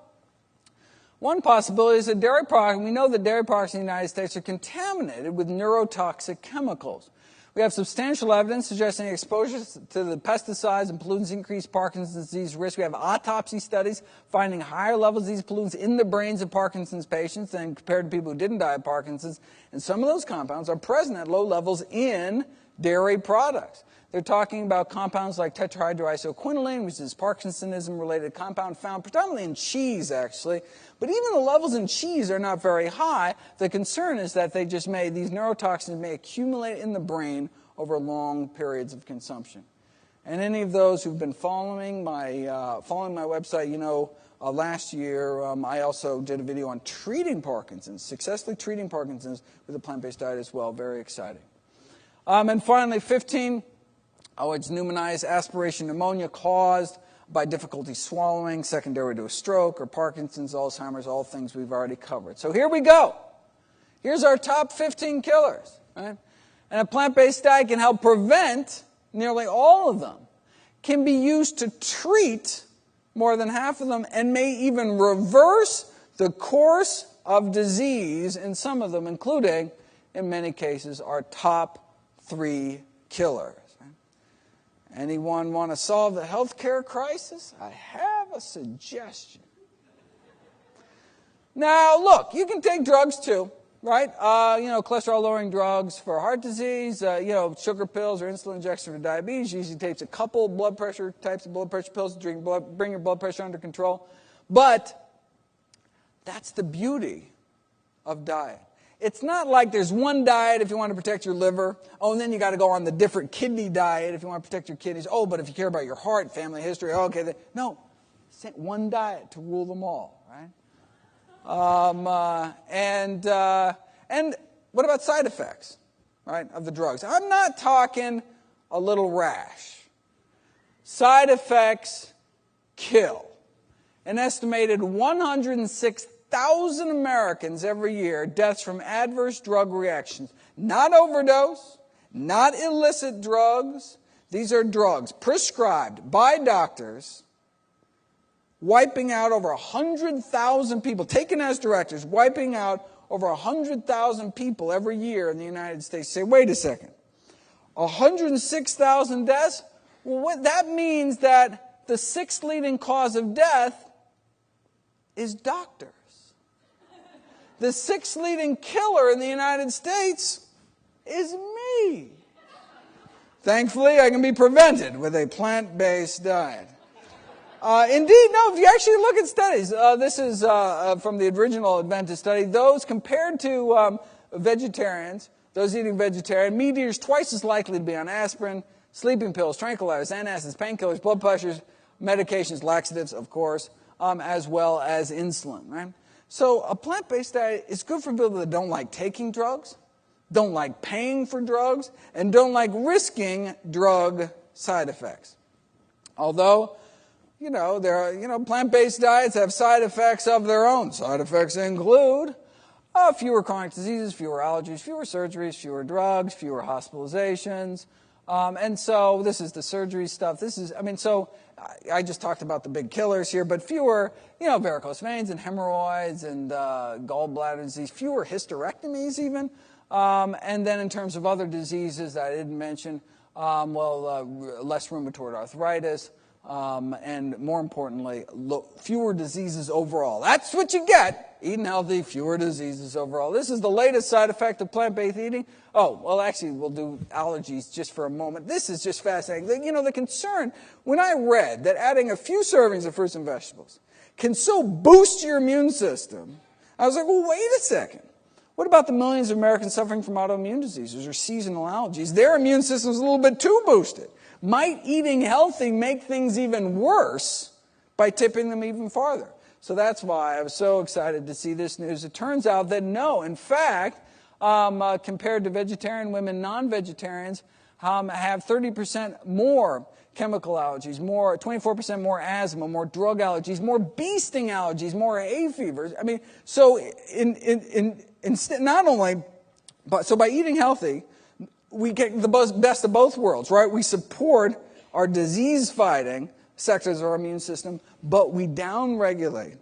one possibility is that dairy products, we know that dairy products in the United States are contaminated with neurotoxic chemicals. We have substantial evidence suggesting exposure to the pesticides and pollutants increase Parkinson's disease risk. We have autopsy studies finding higher levels of these pollutants in the brains of Parkinson's patients than compared to people who didn't die of Parkinson's. And some of those compounds are present at low levels in dairy products. They're talking about compounds like tetrahydroisoquinoline, which is Parkinsonism-related compound found predominantly in cheese, actually. But even the levels in cheese are not very high. The concern is that these neurotoxins may accumulate in the brain over long periods of consumption. And any of those who've been following my website, you know, last year I also did a video on treating Parkinson's, successfully treating Parkinson's with a plant-based diet as well. Very exciting. And finally, 15, it's pneumonitis, aspiration pneumonia caused by difficulty swallowing, secondary to a stroke, or Parkinson's, Alzheimer's, all things we've already covered. So here we go. Here's our top 15 killers. Right? And a plant-based diet can help prevent nearly all of them, can be used to treat more than half of them, and may even reverse the course of disease in some of them, including, in many cases, our top 3 killers. Anyone want to solve the healthcare crisis? I have a suggestion. Now, look, you can take drugs too. Right? Cholesterol-lowering drugs for heart disease, sugar pills or insulin injections for diabetes. Usually takes a couple types of blood pressure pills to bring your blood pressure under control. But that's the beauty of diet. It's not like there's one diet if you want to protect your liver. Oh, and then you got to go on the different kidney diet if you want to protect your kidneys. Oh, but if you care about your heart, family history, okay. No, one diet to rule them all, right? And what about side effects, right, of the drugs? I'm not talking a little rash. Side effects kill. An estimated 106,000 Americans every year, deaths from adverse drug reactions. Not overdose, not illicit drugs. These are drugs prescribed by doctors, wiping out over 100,000 people, taken as directors, wiping out over 100,000 people every year in the United States. Say, wait a second, 106,000 deaths? Well, that means that the 6th leading cause of death is doctors. The 6th leading killer in the United States is me. Thankfully, I can be prevented with a plant-based diet. Indeed, no, if you actually look at studies, this is from the original Adventist study, those compared to vegetarians, those eating vegetarian, meat eaters twice as likely to be on aspirin, sleeping pills, tranquilizers, antacids, painkillers, blood pressures, medications, laxatives, of course, as well as insulin, right? So a plant-based diet is good for people that don't like taking drugs, don't like paying for drugs, and don't like risking drug side effects. Although, plant-based diets have side effects of their own. Side effects include fewer chronic diseases, fewer allergies, fewer surgeries, fewer drugs, fewer hospitalizations. And so this is the surgery stuff. I just talked about the big killers here, but fewer, varicose veins and hemorrhoids and gallbladder disease, fewer hysterectomies even. And then in terms of other diseases that I didn't mention, less rheumatoid arthritis, and more importantly, fewer diseases overall. That's what you get. Eating healthy, fewer diseases overall. This is the latest side effect of plant-based eating. We'll do allergies just for a moment. This is just fascinating. The concern, when I read that adding a few servings of fruits and vegetables can so boost your immune system, I was like, well, wait a second. What about the millions of Americans suffering from autoimmune diseases or seasonal allergies? Their immune system is a little bit too boosted. Might eating healthy make things even worse by tipping them even farther? So that's why I was so excited to see this news. It turns out that no, in fact, compared to vegetarian women, non-vegetarians have 30% more chemical allergies, 24% more asthma, more drug allergies, more bee sting allergies, more hay fevers. So by eating healthy, we get the best of both worlds, right? We support our disease-fighting sectors of our immune system, but we downregulate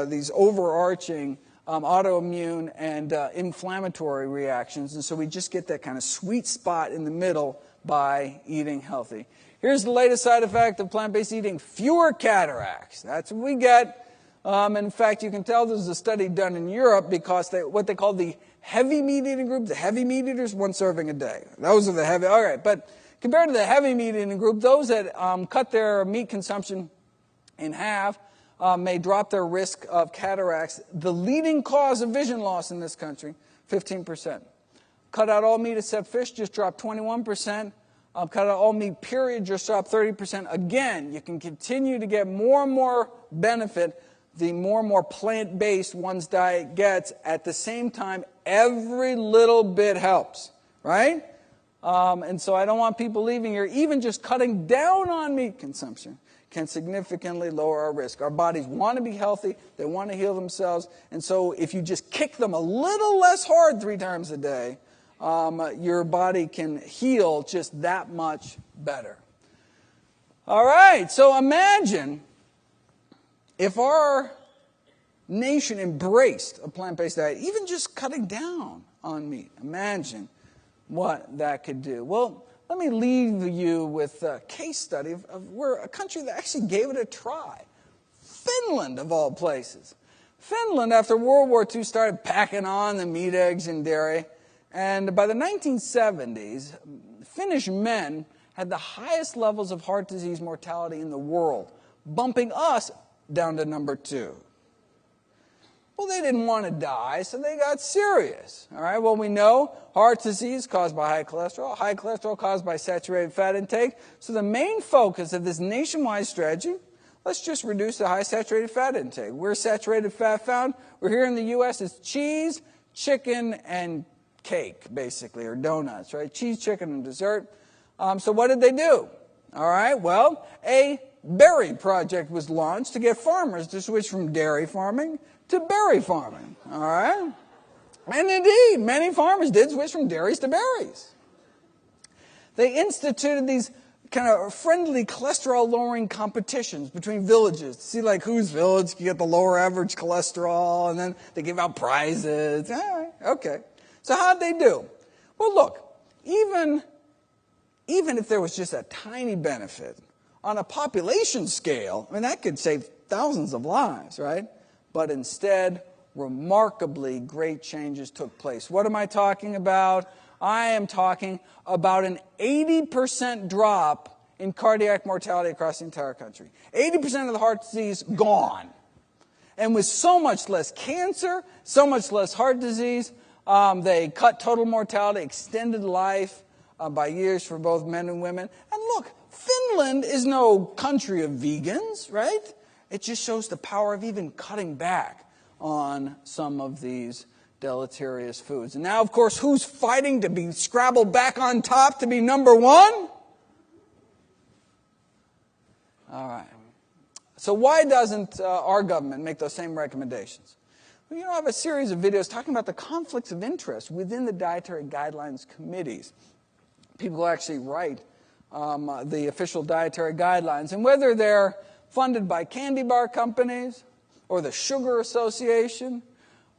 these overarching autoimmune and inflammatory reactions, and so we just get that kind of sweet spot in the middle by eating healthy. Here's the latest side effect of plant-based eating: fewer cataracts. That's what we get. In fact, you can tell this is a study done in Europe because what they call the heavy meat eating group, the heavy meat eaters, 1 serving a day. Those are the heavy, all right. But compared to the heavy meat eating group, those that cut their meat consumption in half may drop their risk of cataracts, the leading cause of vision loss in this country, 15%. Cut out all meat except fish, just dropped 21%. Cut out all meat, period, just dropped 30%. Again, you can continue to get more and more benefit the more and more plant-based one's diet gets. At the same time, every little bit helps, right? And so I don't want people leaving here. Even just cutting down on meat consumption can significantly lower our risk. Our bodies want to be healthy. They want to heal themselves. And so if you just kick them a little less hard 3 times a day, your body can heal just that much better. All right, so imagine if our nation embraced a plant-based diet, even just cutting down on meat. Imagine what that could do. Well, let me leave you with a case study of where a country that actually gave it a try. Finland, of all places. Finland, after World War II, started packing on the meat, eggs, and dairy. And by the 1970s, Finnish men had the highest levels of heart disease mortality in the world, bumping us down to number 2. Well, they didn't want to die, so they got serious. All right, well, we know heart disease caused by high cholesterol caused by saturated fat intake. So the main focus of this nationwide strategy, let's just reduce the high saturated fat intake. Where's saturated fat found? We're here in the U.S. It's cheese, chicken, and cake, basically, or donuts, right? Cheese, chicken, and dessert. So what did they do? All right, well, a berry project was launched to get farmers to switch from dairy farming to berry farming, all right? And indeed, many farmers did switch from dairies to berries. They instituted these kind of friendly cholesterol-lowering competitions between villages to see like whose village can get the lower average cholesterol, and then they give out prizes. All right, okay. So how'd they do? Well, look, even if there was just a tiny benefit, on a population scale, I mean, that could save thousands of lives, right? But instead, remarkably great changes took place. What am I talking about? I am talking about an 80% drop in cardiac mortality across the entire country. 80% of the heart disease gone. And with so much less cancer, so much less heart disease, they cut total mortality, extended life by years for both men and women. And look, Finland is no country of vegans, right? It just shows the power of even cutting back on some of these deleterious foods. And now, of course, who's fighting to be scrabbled back on top to be number 1? All right. So why doesn't our government make those same recommendations? Well, I have a series of videos talking about the conflicts of interest within the dietary guidelines committees. People who actually write the official dietary guidelines, and whether they're funded by candy bar companies or the Sugar Association,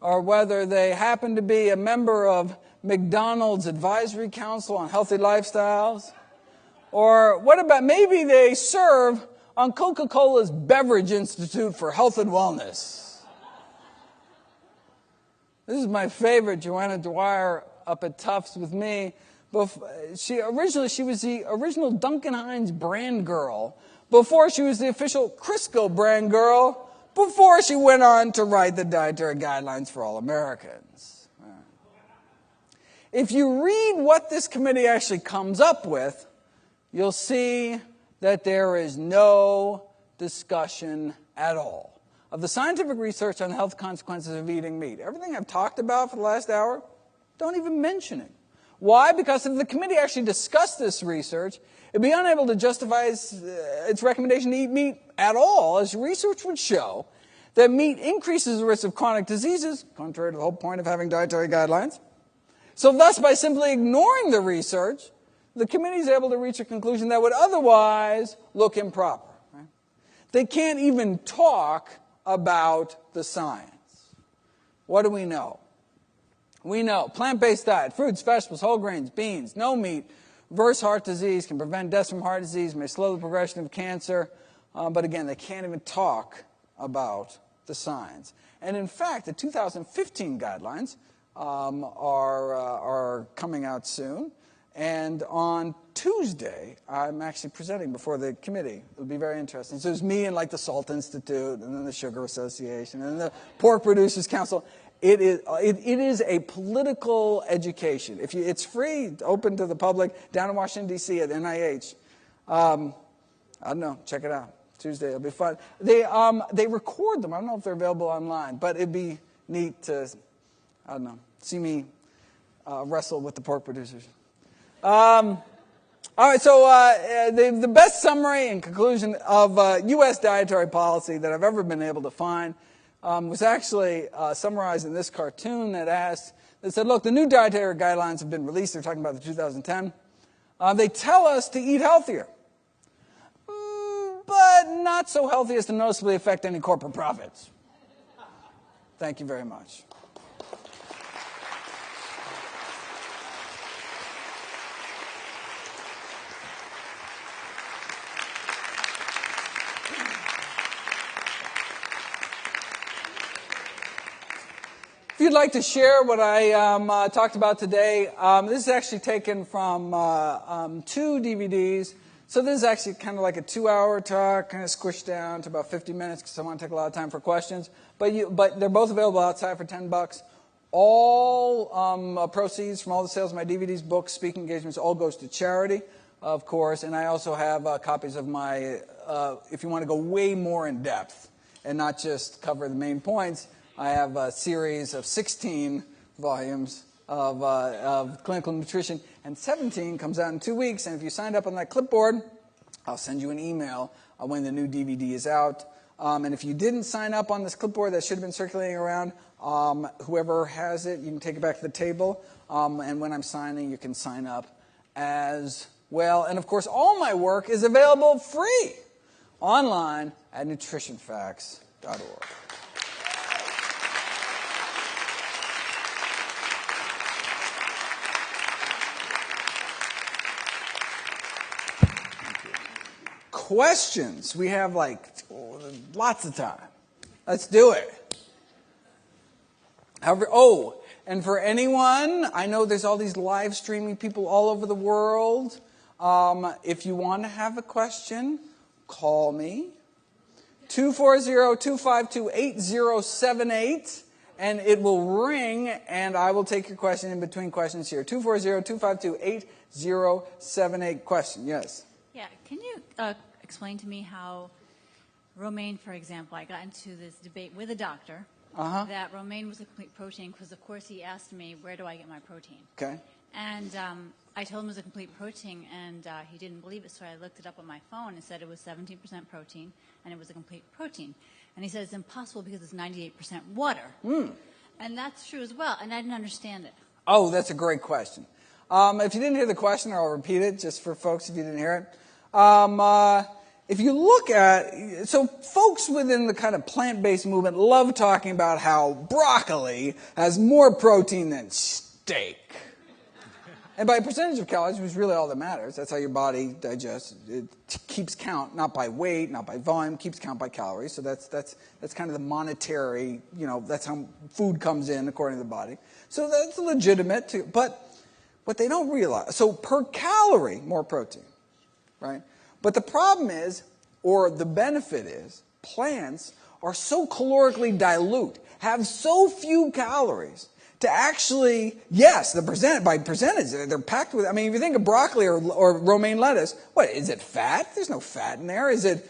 or whether they happen to be a member of McDonald's Advisory Council on Healthy Lifestyles, or what about maybe they serve on Coca-Cola's Beverage Institute for Health and Wellness. This is my favorite, Joanna Dwyer up at Tufts with me. She was the original Duncan Hines brand girl before she was the official Crisco brand girl, before she went on to write the dietary guidelines for all Americans. If you read what this committee actually comes up with, you'll see that there is no discussion at all of the scientific research on the health consequences of eating meat. Everything I've talked about for the last hour, don't even mention it. Why? Because if the committee actually discussed this research, it'd be unable to justify its recommendation to eat meat at all, as research would show that meat increases the risk of chronic diseases, contrary to the whole point of having dietary guidelines. So thus, by simply ignoring the research, the committee is able to reach a conclusion that would otherwise look improper. Right? They can't even talk about the science. What do we know? We know plant-based diet, fruits, vegetables, whole grains, beans, no meat, reverse heart disease, can prevent deaths from heart disease, may slow the progression of cancer. But again, they can't even talk about the science. And in fact, the 2015 guidelines are coming out soon. And on Tuesday, I'm actually presenting before the committee. It'll be very interesting. So it's me and like the Salt Institute, and then the Sugar Association, and the Pork Producers Council. It is a political education. It's free, open to the public, down in Washington, D.C. at NIH. I don't know. Check it out. Tuesday, it'll be fun. They record them. I don't know if they're available online, but it'd be neat to, I don't know, see me wrestle with the pork producers. All right, so the best summary and conclusion of U.S. dietary policy that I've ever been able to find was actually summarized in this cartoon that said, look, the new dietary guidelines have been released. They're talking about the 2010. They tell us to eat healthier, but not so healthy as to noticeably affect any corporate profits. Thank you very much. If you'd like to share what I talked about today, this is actually taken from 2 DVDs. So this is actually kind of like a 2-hour talk, kind of squished down to about 50 minutes because I want to take a lot of time for questions. But they're both available outside for $10. All proceeds from all the sales of my DVDs, books, speaking engagements, all goes to charity, of course. And I also have copies of my, if you want to go way more in depth and not just cover the main points, I have a series of 16 volumes of clinical nutrition, and 17 comes out in 2 weeks. And if you signed up on that clipboard, I'll send you an email when the new DVD is out. And if you didn't sign up on this clipboard that should have been circulating around, whoever has it, you can take it back to the table. And when I'm signing, you can sign up as well. And of course, all my work is available free online at nutritionfacts.org. Questions. We have lots of time. Let's do it. And for anyone, I know there's all these live streaming people all over the world. If you want to have a question, call me. 240-252-8078, and it will ring, and I will take your question in between questions here. 240-252-8078. Question. Yes. Yeah. Can you explain to me how romaine, for example, I got into this debate with a doctor that romaine was a complete protein because, of course, he asked me, where do I get my protein? Okay. And I told him it was a complete protein, and he didn't believe it, so I looked it up on my phone and said it was 17% protein, and it was a complete protein. And he said it's impossible because it's 98% water. And that's true as well, and I didn't understand it. Oh, that's a great question. If you didn't hear the question, I'll repeat it just for folks if you didn't hear it. If you look at, so folks within the kind of plant-based movement love talking about how broccoli has more protein than steak. And by percentage of calories, which is really all that matters, that's how your body digests. It keeps count, not by weight, not by volume, keeps count by calories. So that's kind of the monetary, that's how food comes in according to the body. So that's legitimate too. But what they don't realize, so per calorie, more protein, right? But the problem is, or the benefit is, plants are so calorically dilute, have so few calories, to actually, yes, by percentage, they're packed with, if you think of broccoli or romaine lettuce, what, is it fat? There's no fat in there. Is it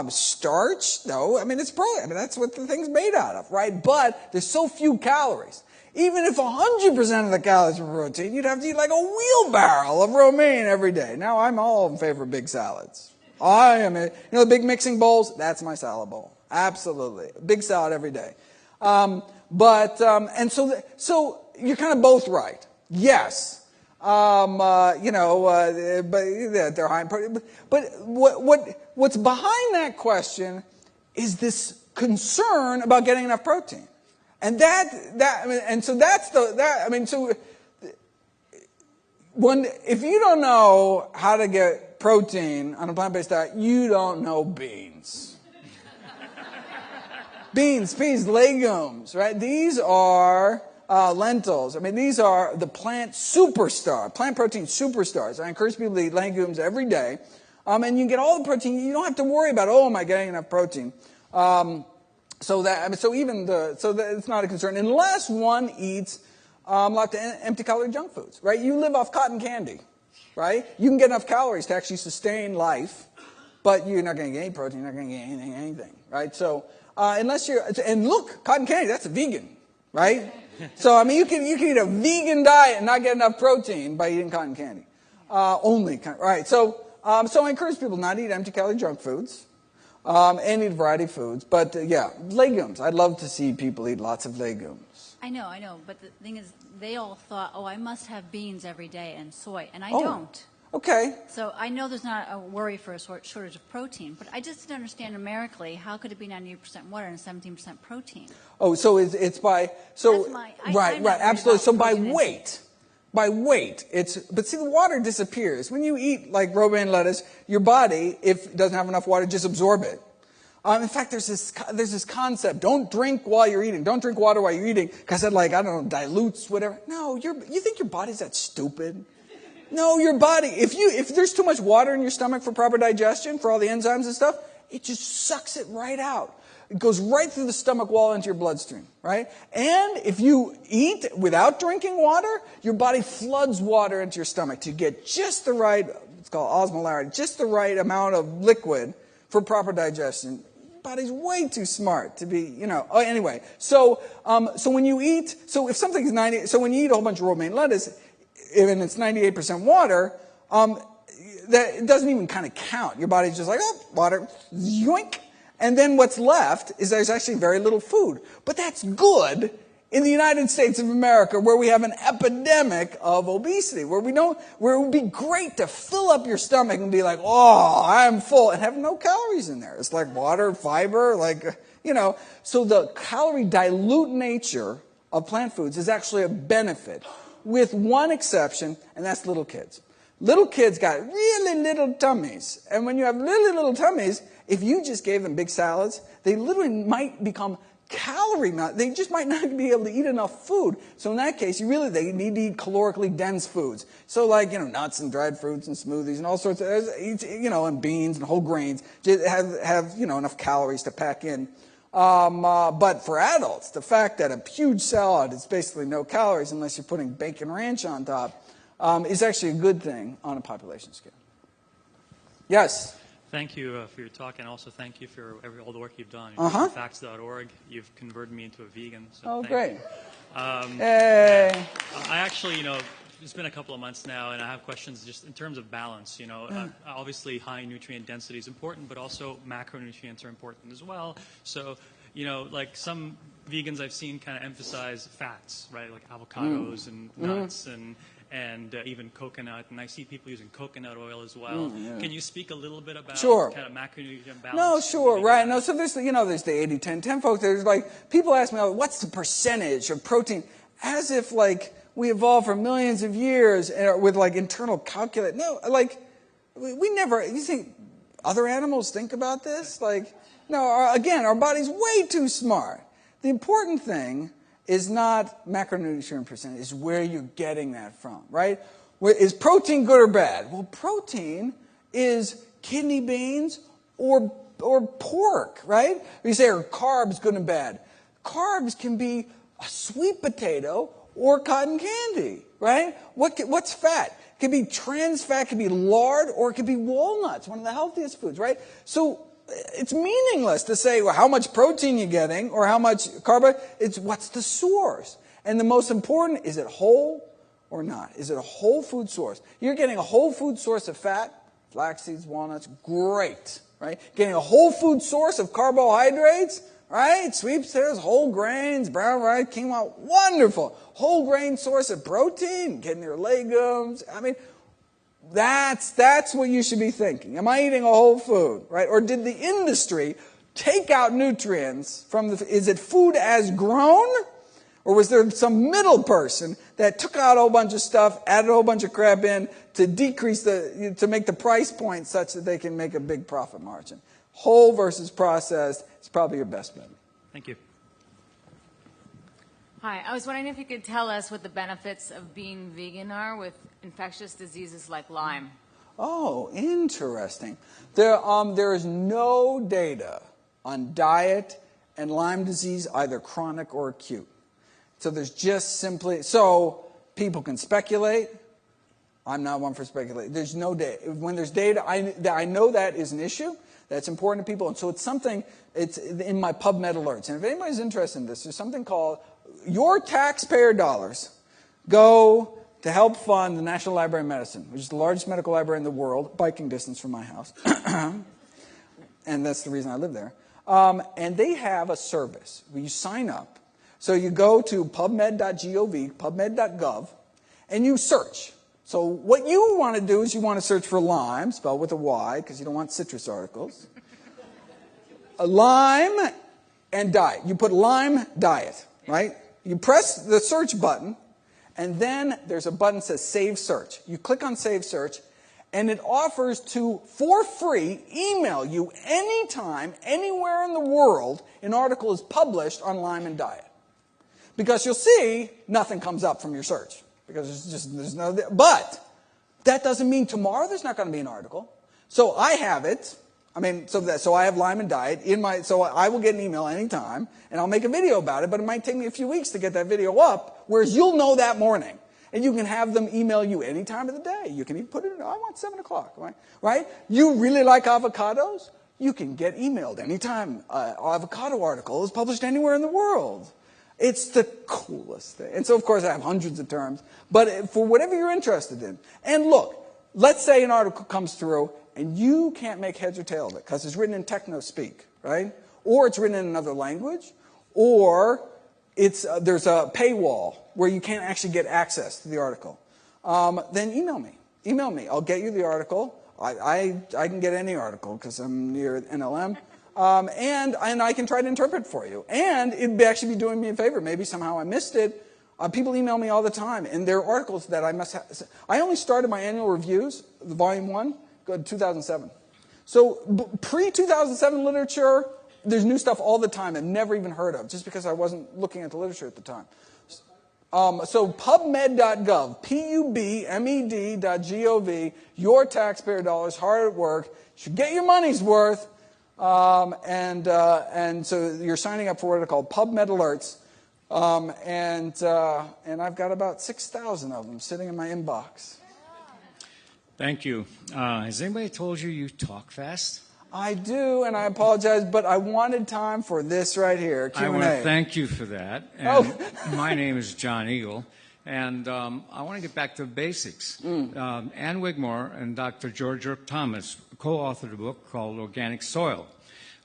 starch? No, it's protein. That's what the thing's made out of, right? But there's so few calories. Even if 100% of the calories were protein, you'd have to eat like a wheelbarrow of romaine every day. Now, I'm all in favor of big salads. I am, the big mixing bowls, that's my salad bowl. Absolutely. Big salad every day. So you're kind of both right. Yes. But they're high in protein. But what's behind that question is this concern about getting enough protein. And if you don't know how to get protein on a plant-based diet, you don't know beans. Beans, peas, legumes, right? These are lentils. I mean, these are the plant protein superstars. I encourage people to eat legumes every day. And you can get all the protein. You don't have to worry about, am I getting enough protein? So that it's not a concern unless one eats lots of empty calorie junk foods, right? You live off cotton candy, right? You can get enough calories to actually sustain life, but you're not going to get any protein. You're not going to get anything, right? So and look, cotton candy, that's a vegan, right? So I mean, you can eat a vegan diet and not get enough protein by eating cotton candy, right? So I encourage people not to eat empty calorie junk foods. And eat a variety of foods. But, legumes. I'd love to see people eat lots of legumes. I know. But the thing is, they all thought, I must have beans every day and soy. And I don't. Okay. So I know there's not a worry for a shortage of protein. But I just didn't understand numerically, how could it be 98% water and 17% protein? Oh, so it's by... So, right, absolutely. So by weight. By weight, but see, the water disappears. When you eat like romaine lettuce, your body, if it doesn't have enough water, just absorb it. In fact, there's this concept, don't drink while you're eating. Don't drink water while you're eating, because it dilutes, whatever. No, you think your body's that stupid? No, your body, if there's too much water in your stomach for proper digestion, for all the enzymes and stuff, it just sucks it right out. It goes right through the stomach wall into your bloodstream, right? And if you eat without drinking water, your body floods water into your stomach to get just the right, it's called osmolarity, just the right amount of liquid for proper digestion. Your body's way too smart to be, anyway. So when you eat, when you eat a whole bunch of romaine lettuce, and it's 98% water, that it doesn't even kind of count. Your body's just like, water, yoink. And then what's left is there's actually very little food. But that's good in the United States of America, where we have an epidemic of obesity, where it would be great to fill up your stomach and be like, I'm full, and have no calories in there. It's like water, fiber, So the calorie dilute nature of plant foods is actually a benefit, with one exception, and that's little kids. Little kids got really little tummies. And when you have really little tummies, if you just gave them big salads, they literally might become calorie nut. They just might not be able to eat enough food. So in that case, they need to eat calorically dense foods. So nuts and dried fruits and smoothies and all sorts of, and beans and whole grains just have enough calories to pack in. But for adults, the fact that a huge salad is basically no calories unless you're putting bacon ranch on top, is actually a good thing on a population scale. Yes? Thank you for your talk, and also thank you for all the work you've done. Facts.org, you've converted me into a vegan. So great. Hey. I actually, it's been a couple of months now, and I have questions just in terms of balance. Obviously high nutrient density is important, but also macronutrients are important as well. So, like some vegans I've seen kind of emphasize fats, right? Like avocados and nuts and even coconut, and I see people using coconut oil as well. Can you speak a little bit about kind of macronutrient balance? No, sure, right. No, so there's the 80-10-10 folks. There's people ask me, what's the percentage of protein? As if we evolved for millions of years with internal calculate. No, we never. You think other animals think about this? No. Our body's way too smart. The important thing is not macronutrient percentage, is where you're getting that from, right? Is protein good or bad? Well, protein is kidney beans or pork, right? You say, are carbs good and bad? Carbs can be a sweet potato or cotton candy, right? What's fat? It could be trans fat, it could be lard, or it could be walnuts, one of the healthiest foods, right? So it's meaningless to say how much protein you're getting or how much carbohydrate. It's what's the source. And the most important, is it whole or not? Is it a whole food source? You're getting a whole food source of fat, flax seeds, walnuts, great, right? Getting a whole food source of carbohydrates, right? Sweet potatoes, whole grains, brown rice, quinoa, wonderful. Whole grain source of protein, getting your legumes. I mean, that's what you should be thinking. Am I eating a whole food, right? Or did the industry take out nutrients from is it food as grown? Or was there some middle person that took out a whole bunch of stuff, added a whole bunch of crap in to to make the price point such that they can make a big profit margin? Whole versus processed is probably your best bet. Thank you. Hi, I was wondering if you could tell us what the benefits of being vegan are with infectious diseases like Lyme. Oh, interesting. There is no data on diet and Lyme disease, either chronic or acute. So there's just simply, so people can speculate. I'm not one for speculating. There's no data. When there's data, I know that is an issue. That's important to people. And so it's something, it's in my PubMed alerts. And if anybody's interested in this, there's something called your taxpayer dollars go to help fund the National Library of Medicine, which is the largest medical library in the world, biking distance from my house. And that's the reason I live there. And they have a service where you sign up. So you go to pubmed.gov, pubmed.gov, and you search. So what you want to do is you want to search for Lyme, spelled with a Y, because you don't want citrus articles. Lyme and diet. You put Lyme diet, right? You press the search button, and then there's a button that says Save Search. You click on Save Search, and it offers to, for free, email you anytime, anywhere in the world, an article is published on Lyme and diet. Because you'll see nothing comes up from your search. Because there's no, but that doesn't mean tomorrow there's not going to be an article. So I have it. So I have Lyme and diet in my, so I will get an email anytime, and I'll make a video about it, but it might take me a few weeks to get that video up, whereas you'll know that morning. And you can have them email you any time of the day. You can even put it in, I want 7 o'clock, right? You really like avocados? You can get emailed anytime an avocado article is published anywhere in the world. It's the coolest thing. And so, of course, I have hundreds of terms. But for whatever you're interested in. And look, let's say an article comes through and you can't make heads or tail of it because it's written in techno-speak, right? Or it's written in another language. Or there's a paywall where you can't actually get access to the article. Then email me. Email me. I'll get you the article. I can get any article because I'm near NLM. And I can try to interpret for you. And it'd actually be doing me a favor. Maybe somehow I missed it. People email me all the time. And there are articles that I must have. I only started my annual reviews, the volume 1, in 2007. So pre-2007 literature, there's new stuff all the time I've never even heard of, just because I wasn't looking at the literature at the time. So pubmed.gov, pubmed.gov, your taxpayer dollars, hard at work, should get your money's worth. And so you're signing up for what are called PubMed alerts, and I've got about 6,000 of them sitting in my inbox. Thank you. Has anybody told you talk fast? I do, and I apologize, but I wanted time for this right here, Q&A. I want to thank you for that. And my name is John Eagle, and I want to get back to the basics. Ann Wigmore and Dr. George Earp Thomas co-authored a book called Organic Soil.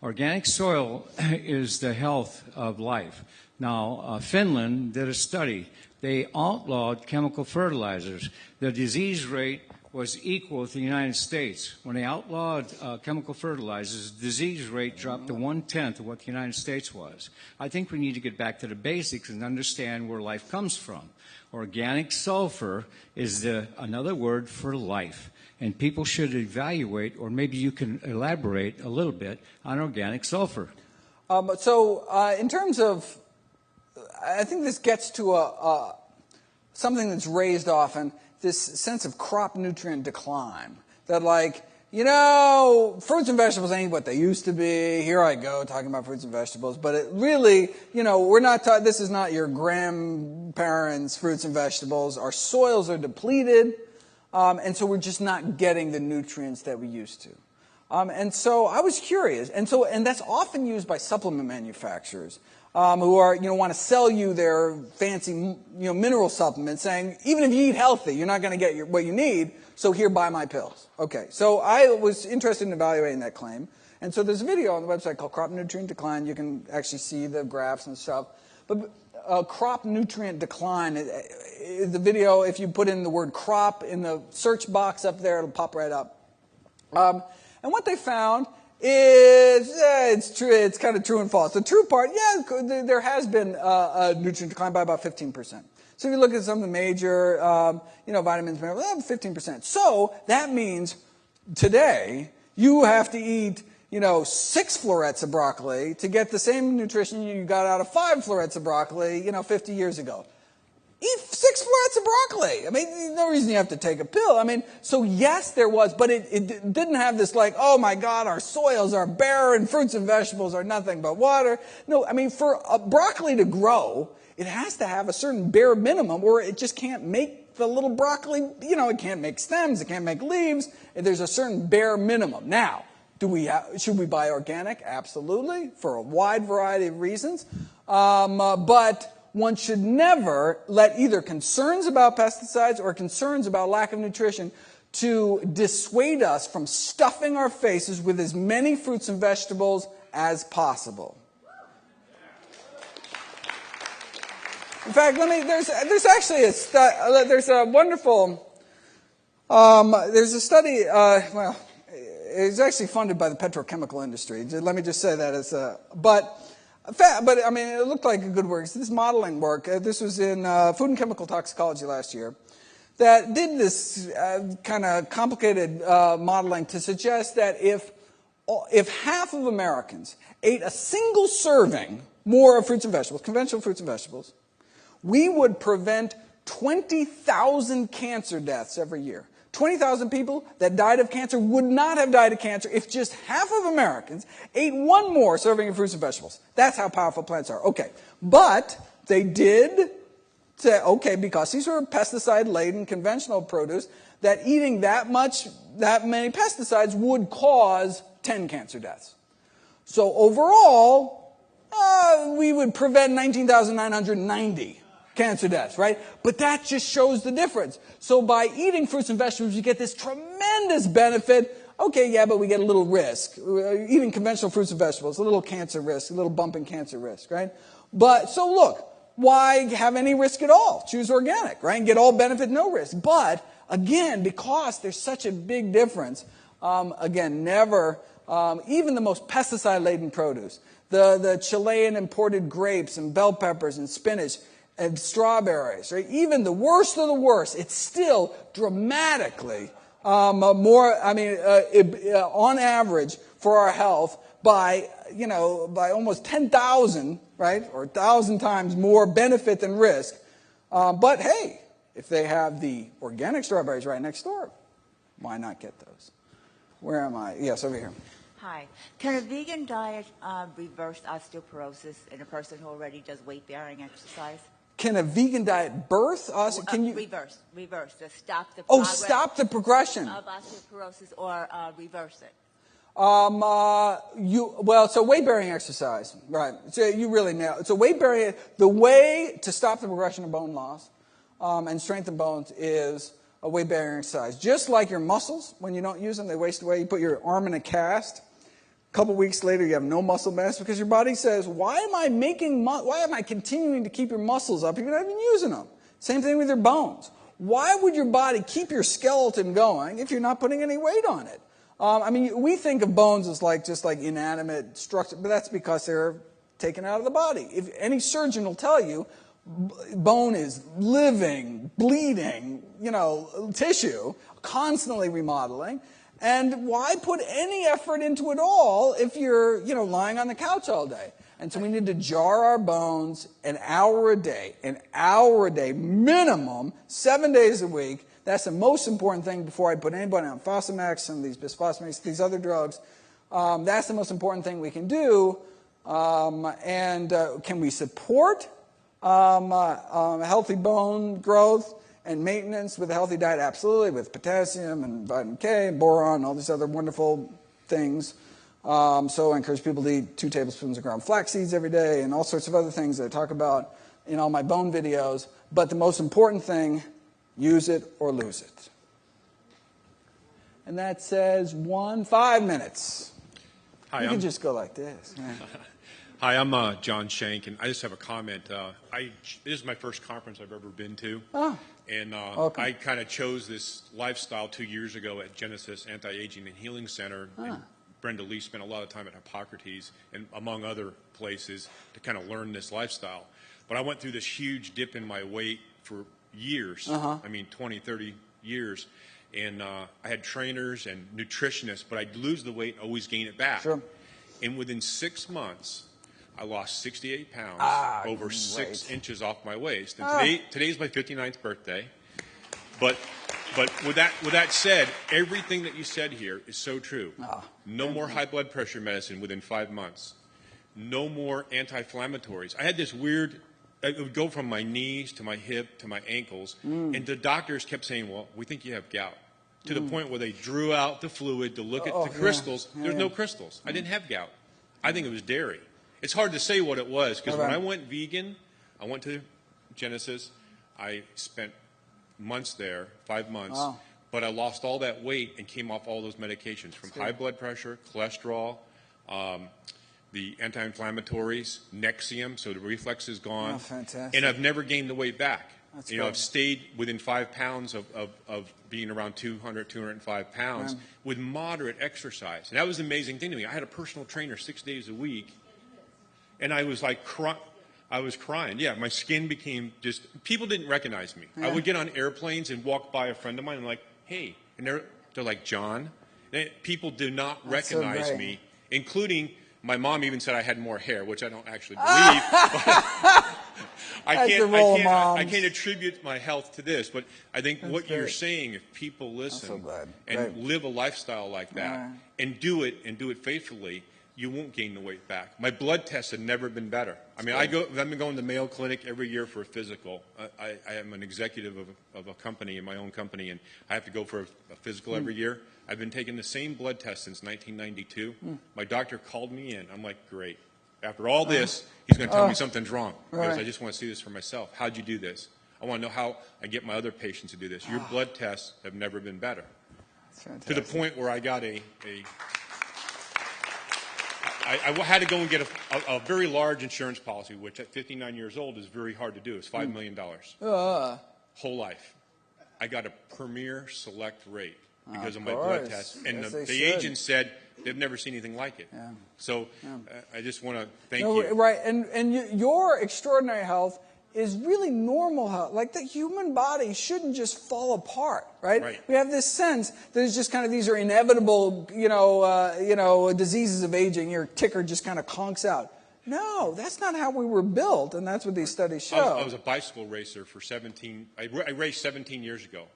Organic soil is the health of life. Now, Finland did a study. They outlawed chemical fertilizers. The disease rate was equal with the United States. When they outlawed chemical fertilizers, the disease rate dropped to 1/10 of what the United States was. I think we need to get back to the basics and understand where life comes from. Organic sulfur is another word for life. And people should evaluate, or maybe you can elaborate a little bit on organic sulfur. In terms of, I think this gets to something that's raised often, this sense of crop nutrient decline. That fruits and vegetables ain't what they used to be. Here I go talking about fruits and vegetables. But it really, we're not this is not your grandparents' fruits and vegetables. Our soils are depleted. And so we're just not getting the nutrients that we used to. And so I was curious. And that's often used by supplement manufacturers who are, want to sell you their fancy, mineral supplements, saying, even if you eat healthy, you're not going to get what you need, so here, buy my pills. Okay, so I was interested in evaluating that claim. And so there's a video on the website called Crop Nutrient Decline. You can actually see the graphs and stuff. But crop nutrient decline, the video, if you put in the word crop in the search box up there, it'll pop right up. And what they found is, it's true, it's kind of true and false. The true part, there has been a nutrient decline by about 15%. So if you look at some of the major, vitamins, minerals, 15%. So that means today you have to eat, 6 florets of broccoli to get the same nutrition you got out of 5 florets of broccoli, 50 years ago. Eat 6 florets of broccoli. I mean, no reason you have to take a pill. I mean, so yes, there was, but it didn't have this like, oh my God, our soils are barren, fruits and vegetables are nothing but water. No, I mean, for a broccoli to grow, it has to have a certain bare minimum, or it just can't make the little broccoli, it can't make stems, it can't make leaves. There's a certain bare minimum. Now, should we buy organic? Absolutely, for a wide variety of reasons. But one should never let either concerns about pesticides or concerns about lack of nutrition to dissuade us from stuffing our faces with as many fruits and vegetables as possible. In fact, there's actually there's a wonderful, there's a study, it's actually funded by the petrochemical industry. Let me just say that but I mean, it looked like a good work. This modeling work, this was in Food and Chemical Toxicology last year, that did this kind of complicated modeling to suggest that if half of Americans ate a single serving more of fruits and vegetables, conventional fruits and vegetables, we would prevent 20,000 cancer deaths every year. 20,000 people that died of cancer would not have died of cancer if just half of Americans ate one more serving of fruits and vegetables. That's how powerful plants are. Okay. But they did say, okay, because these were pesticide-laden conventional produce, that eating that many pesticides would cause 10 cancer deaths. So overall, we would prevent 19,990 cancer deaths, right? But that just shows the difference. So by eating fruits and vegetables, you get this tremendous benefit. Okay, yeah, but we get a little risk. Eating conventional fruits and vegetables, a little cancer risk, a little bump in cancer risk, right? But, so look, why have any risk at all? Choose organic, right? And get all benefit, no risk. But, again, because there's such a big difference, never, even the most pesticide-laden produce, the Chilean imported grapes and bell peppers and spinach, and strawberries, right? Even the worst of the worst, it's still dramatically more, on average for our health by almost 10,000, right? Or 1,000 times more benefit than risk. But hey, if they have the organic strawberries right next door, why not get those? Where am I? Yes, over here. Hi. Can a vegan diet reverse osteoporosis in a person who already does weight-bearing exercise? Can a vegan diet birth us? Can you reverse to stop the stop the progression of osteoporosis or reverse it? So weight-bearing exercise, right? So you really nailed it. So weight-bearing, the way to stop the progression of bone loss and strengthen bones is a weight-bearing exercise. Just like your muscles, when you don't use them, they waste away. You put your arm in a cast. A couple weeks later, you have no muscle mass because your body says, why am I continuing to keep your muscles up if you're not even using them? Same thing with your bones. Why would your body keep your skeleton going if you're not putting any weight on it? We think of bones as just like inanimate structure, but that's because they're taken out of the body. If any surgeon will tell you, bone is living, bleeding, tissue, constantly remodeling. And why put any effort into it all if you're, lying on the couch all day? And so we need to jar our bones an hour a day, minimum, 7 days a week. That's the most important thing before I put anybody on Fosamax and these bisphosphonates, these other drugs. That's the most important thing we can do. Can we support healthy bone growth and maintenance with a healthy diet? Absolutely, with potassium and vitamin K and boron and all these other wonderful things. So I encourage people to eat 2 tablespoons of ground flax seeds every day and all sorts of other things that I talk about in all my bone videos. But the most important thing, use it or lose it. And that says 5 minutes. Hi, you can just go like this. Yeah. Hi, I'm John Shank, and I just have a comment. This is my first conference I've ever been to. Oh. And I kind of chose this lifestyle 2 years ago at Genesis Anti-Aging and Healing Center. And Brenda Lee spent a lot of time at Hippocrates and among other places to kind of learn this lifestyle. But I went through this huge dip in my weight for years. 20, 30 years. And I had trainers and nutritionists, but I'd lose the weight and always gain it back. Sure. And within 6 months, I lost 68 pounds, over great. 6 inches off my waist. And today's my 59th birthday. But with that said, everything that you said here is so true. No more high blood pressure medicine within 5 months. No more anti-inflammatories. I had this weird, it would go from my knees to my hip to my ankles, and the doctors kept saying, well, we think you have gout. To the point where they drew out the fluid to look at the crystals. There's no crystals. I didn't have gout. I think it was dairy. It's hard to say what it was, because when I went vegan, I went to Genesis. I spent months there, 5 months, but I lost all that weight and came off all those medications, from high blood pressure, cholesterol, the anti-inflammatories, Nexium, so the reflex is gone. Oh, fantastic. And I've never gained the weight back. That's you know, great. I've stayed within 5 pounds of being around 200, 205 pounds with moderate exercise. And that was the amazing thing to me. I had a personal trainer 6 days a week, and I was like I was crying. Yeah, my skin became just, people didn't recognize me. I would get on airplanes and walk by a friend of mine and like, hey, and they're like, John. People do not recognize me, including my mom even said I had more hair, which I don't actually believe. I can't attribute my health to this, but I think what you're saying, if people listen and live a lifestyle like that and do it faithfully, you won't gain the weight back. My blood tests have never been better. I mean, I've been going to the Mayo Clinic every year for a physical. I am an executive of a company, in my own company, and I have to go for a physical every year. I've been taking the same blood test since 1992. My doctor called me in. I'm like, great. After all this, he's going to tell me something's wrong. Because I just want to see this for myself. How'd you do this? I want to know how I get my other patients to do this. Your blood tests have never been better. To the point where I got I had to go and get a very large insurance policy, which at 59 years old is very hard to do. It's $5 million. Whole life. I got a premier select rate because of my blood test. And the agent said they've never seen anything like it. So I just want to thank you. Right, and your extraordinary health is really normal health. Like, the human body shouldn't just fall apart, right? We have this sense that it's just kind of, these are inevitable, diseases of aging. Your ticker just kind of conks out. No, that's not how we were built, and that's what these studies show. I was a bicycle racer for 17. I raced 17 years ago.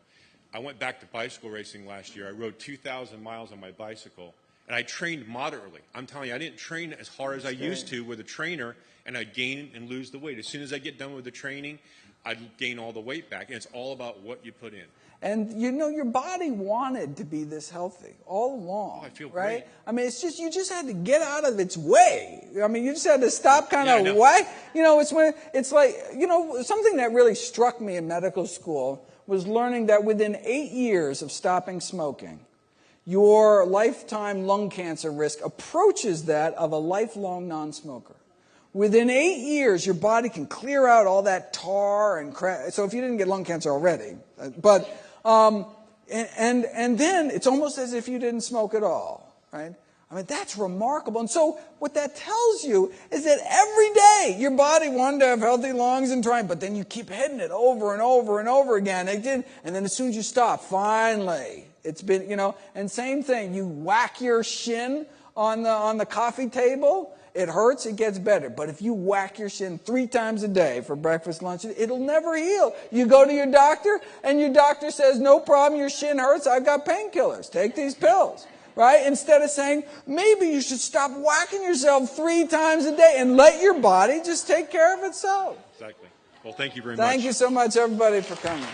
I went back to bicycle racing last year. I rode 2,000 miles on my bicycle, and I trained moderately. I'm telling you, I didn't train as hard as I used to with a trainer, and I'd gain and lose the weight. As soon as I get done with the training, I'd gain all the weight back, and it's all about what you put in. And your body wanted to be this healthy all along. I feel right? great. I mean, it's just, you just had to get out of its way. I mean, you just had to stop kind of why. It's like, something that really struck me in medical school was learning that within 8 years of stopping smoking, your lifetime lung cancer risk approaches that of a lifelong non-smoker. Within 8 years, your body can clear out all that tar and crap. So if you didn't get lung cancer already, and then it's almost as if you didn't smoke at all, right? I mean, that's remarkable. And so what that tells you is that every day your body wanted to have healthy lungs and trying, but then you keep hitting it over and over and over again. And then as soon as you stop, finally, it's been, and same thing, you whack your shin on the coffee table. It hurts, it gets better. But if you whack your shin 3 times a day for breakfast, lunch, it'll never heal. You go to your doctor, and your doctor says, no problem, your shin hurts, I've got painkillers. Take these pills. Right? Instead of saying, maybe you should stop whacking yourself 3 times a day and let your body just take care of itself. Exactly. Well, thank you very much. Thank you so much, everybody, for coming.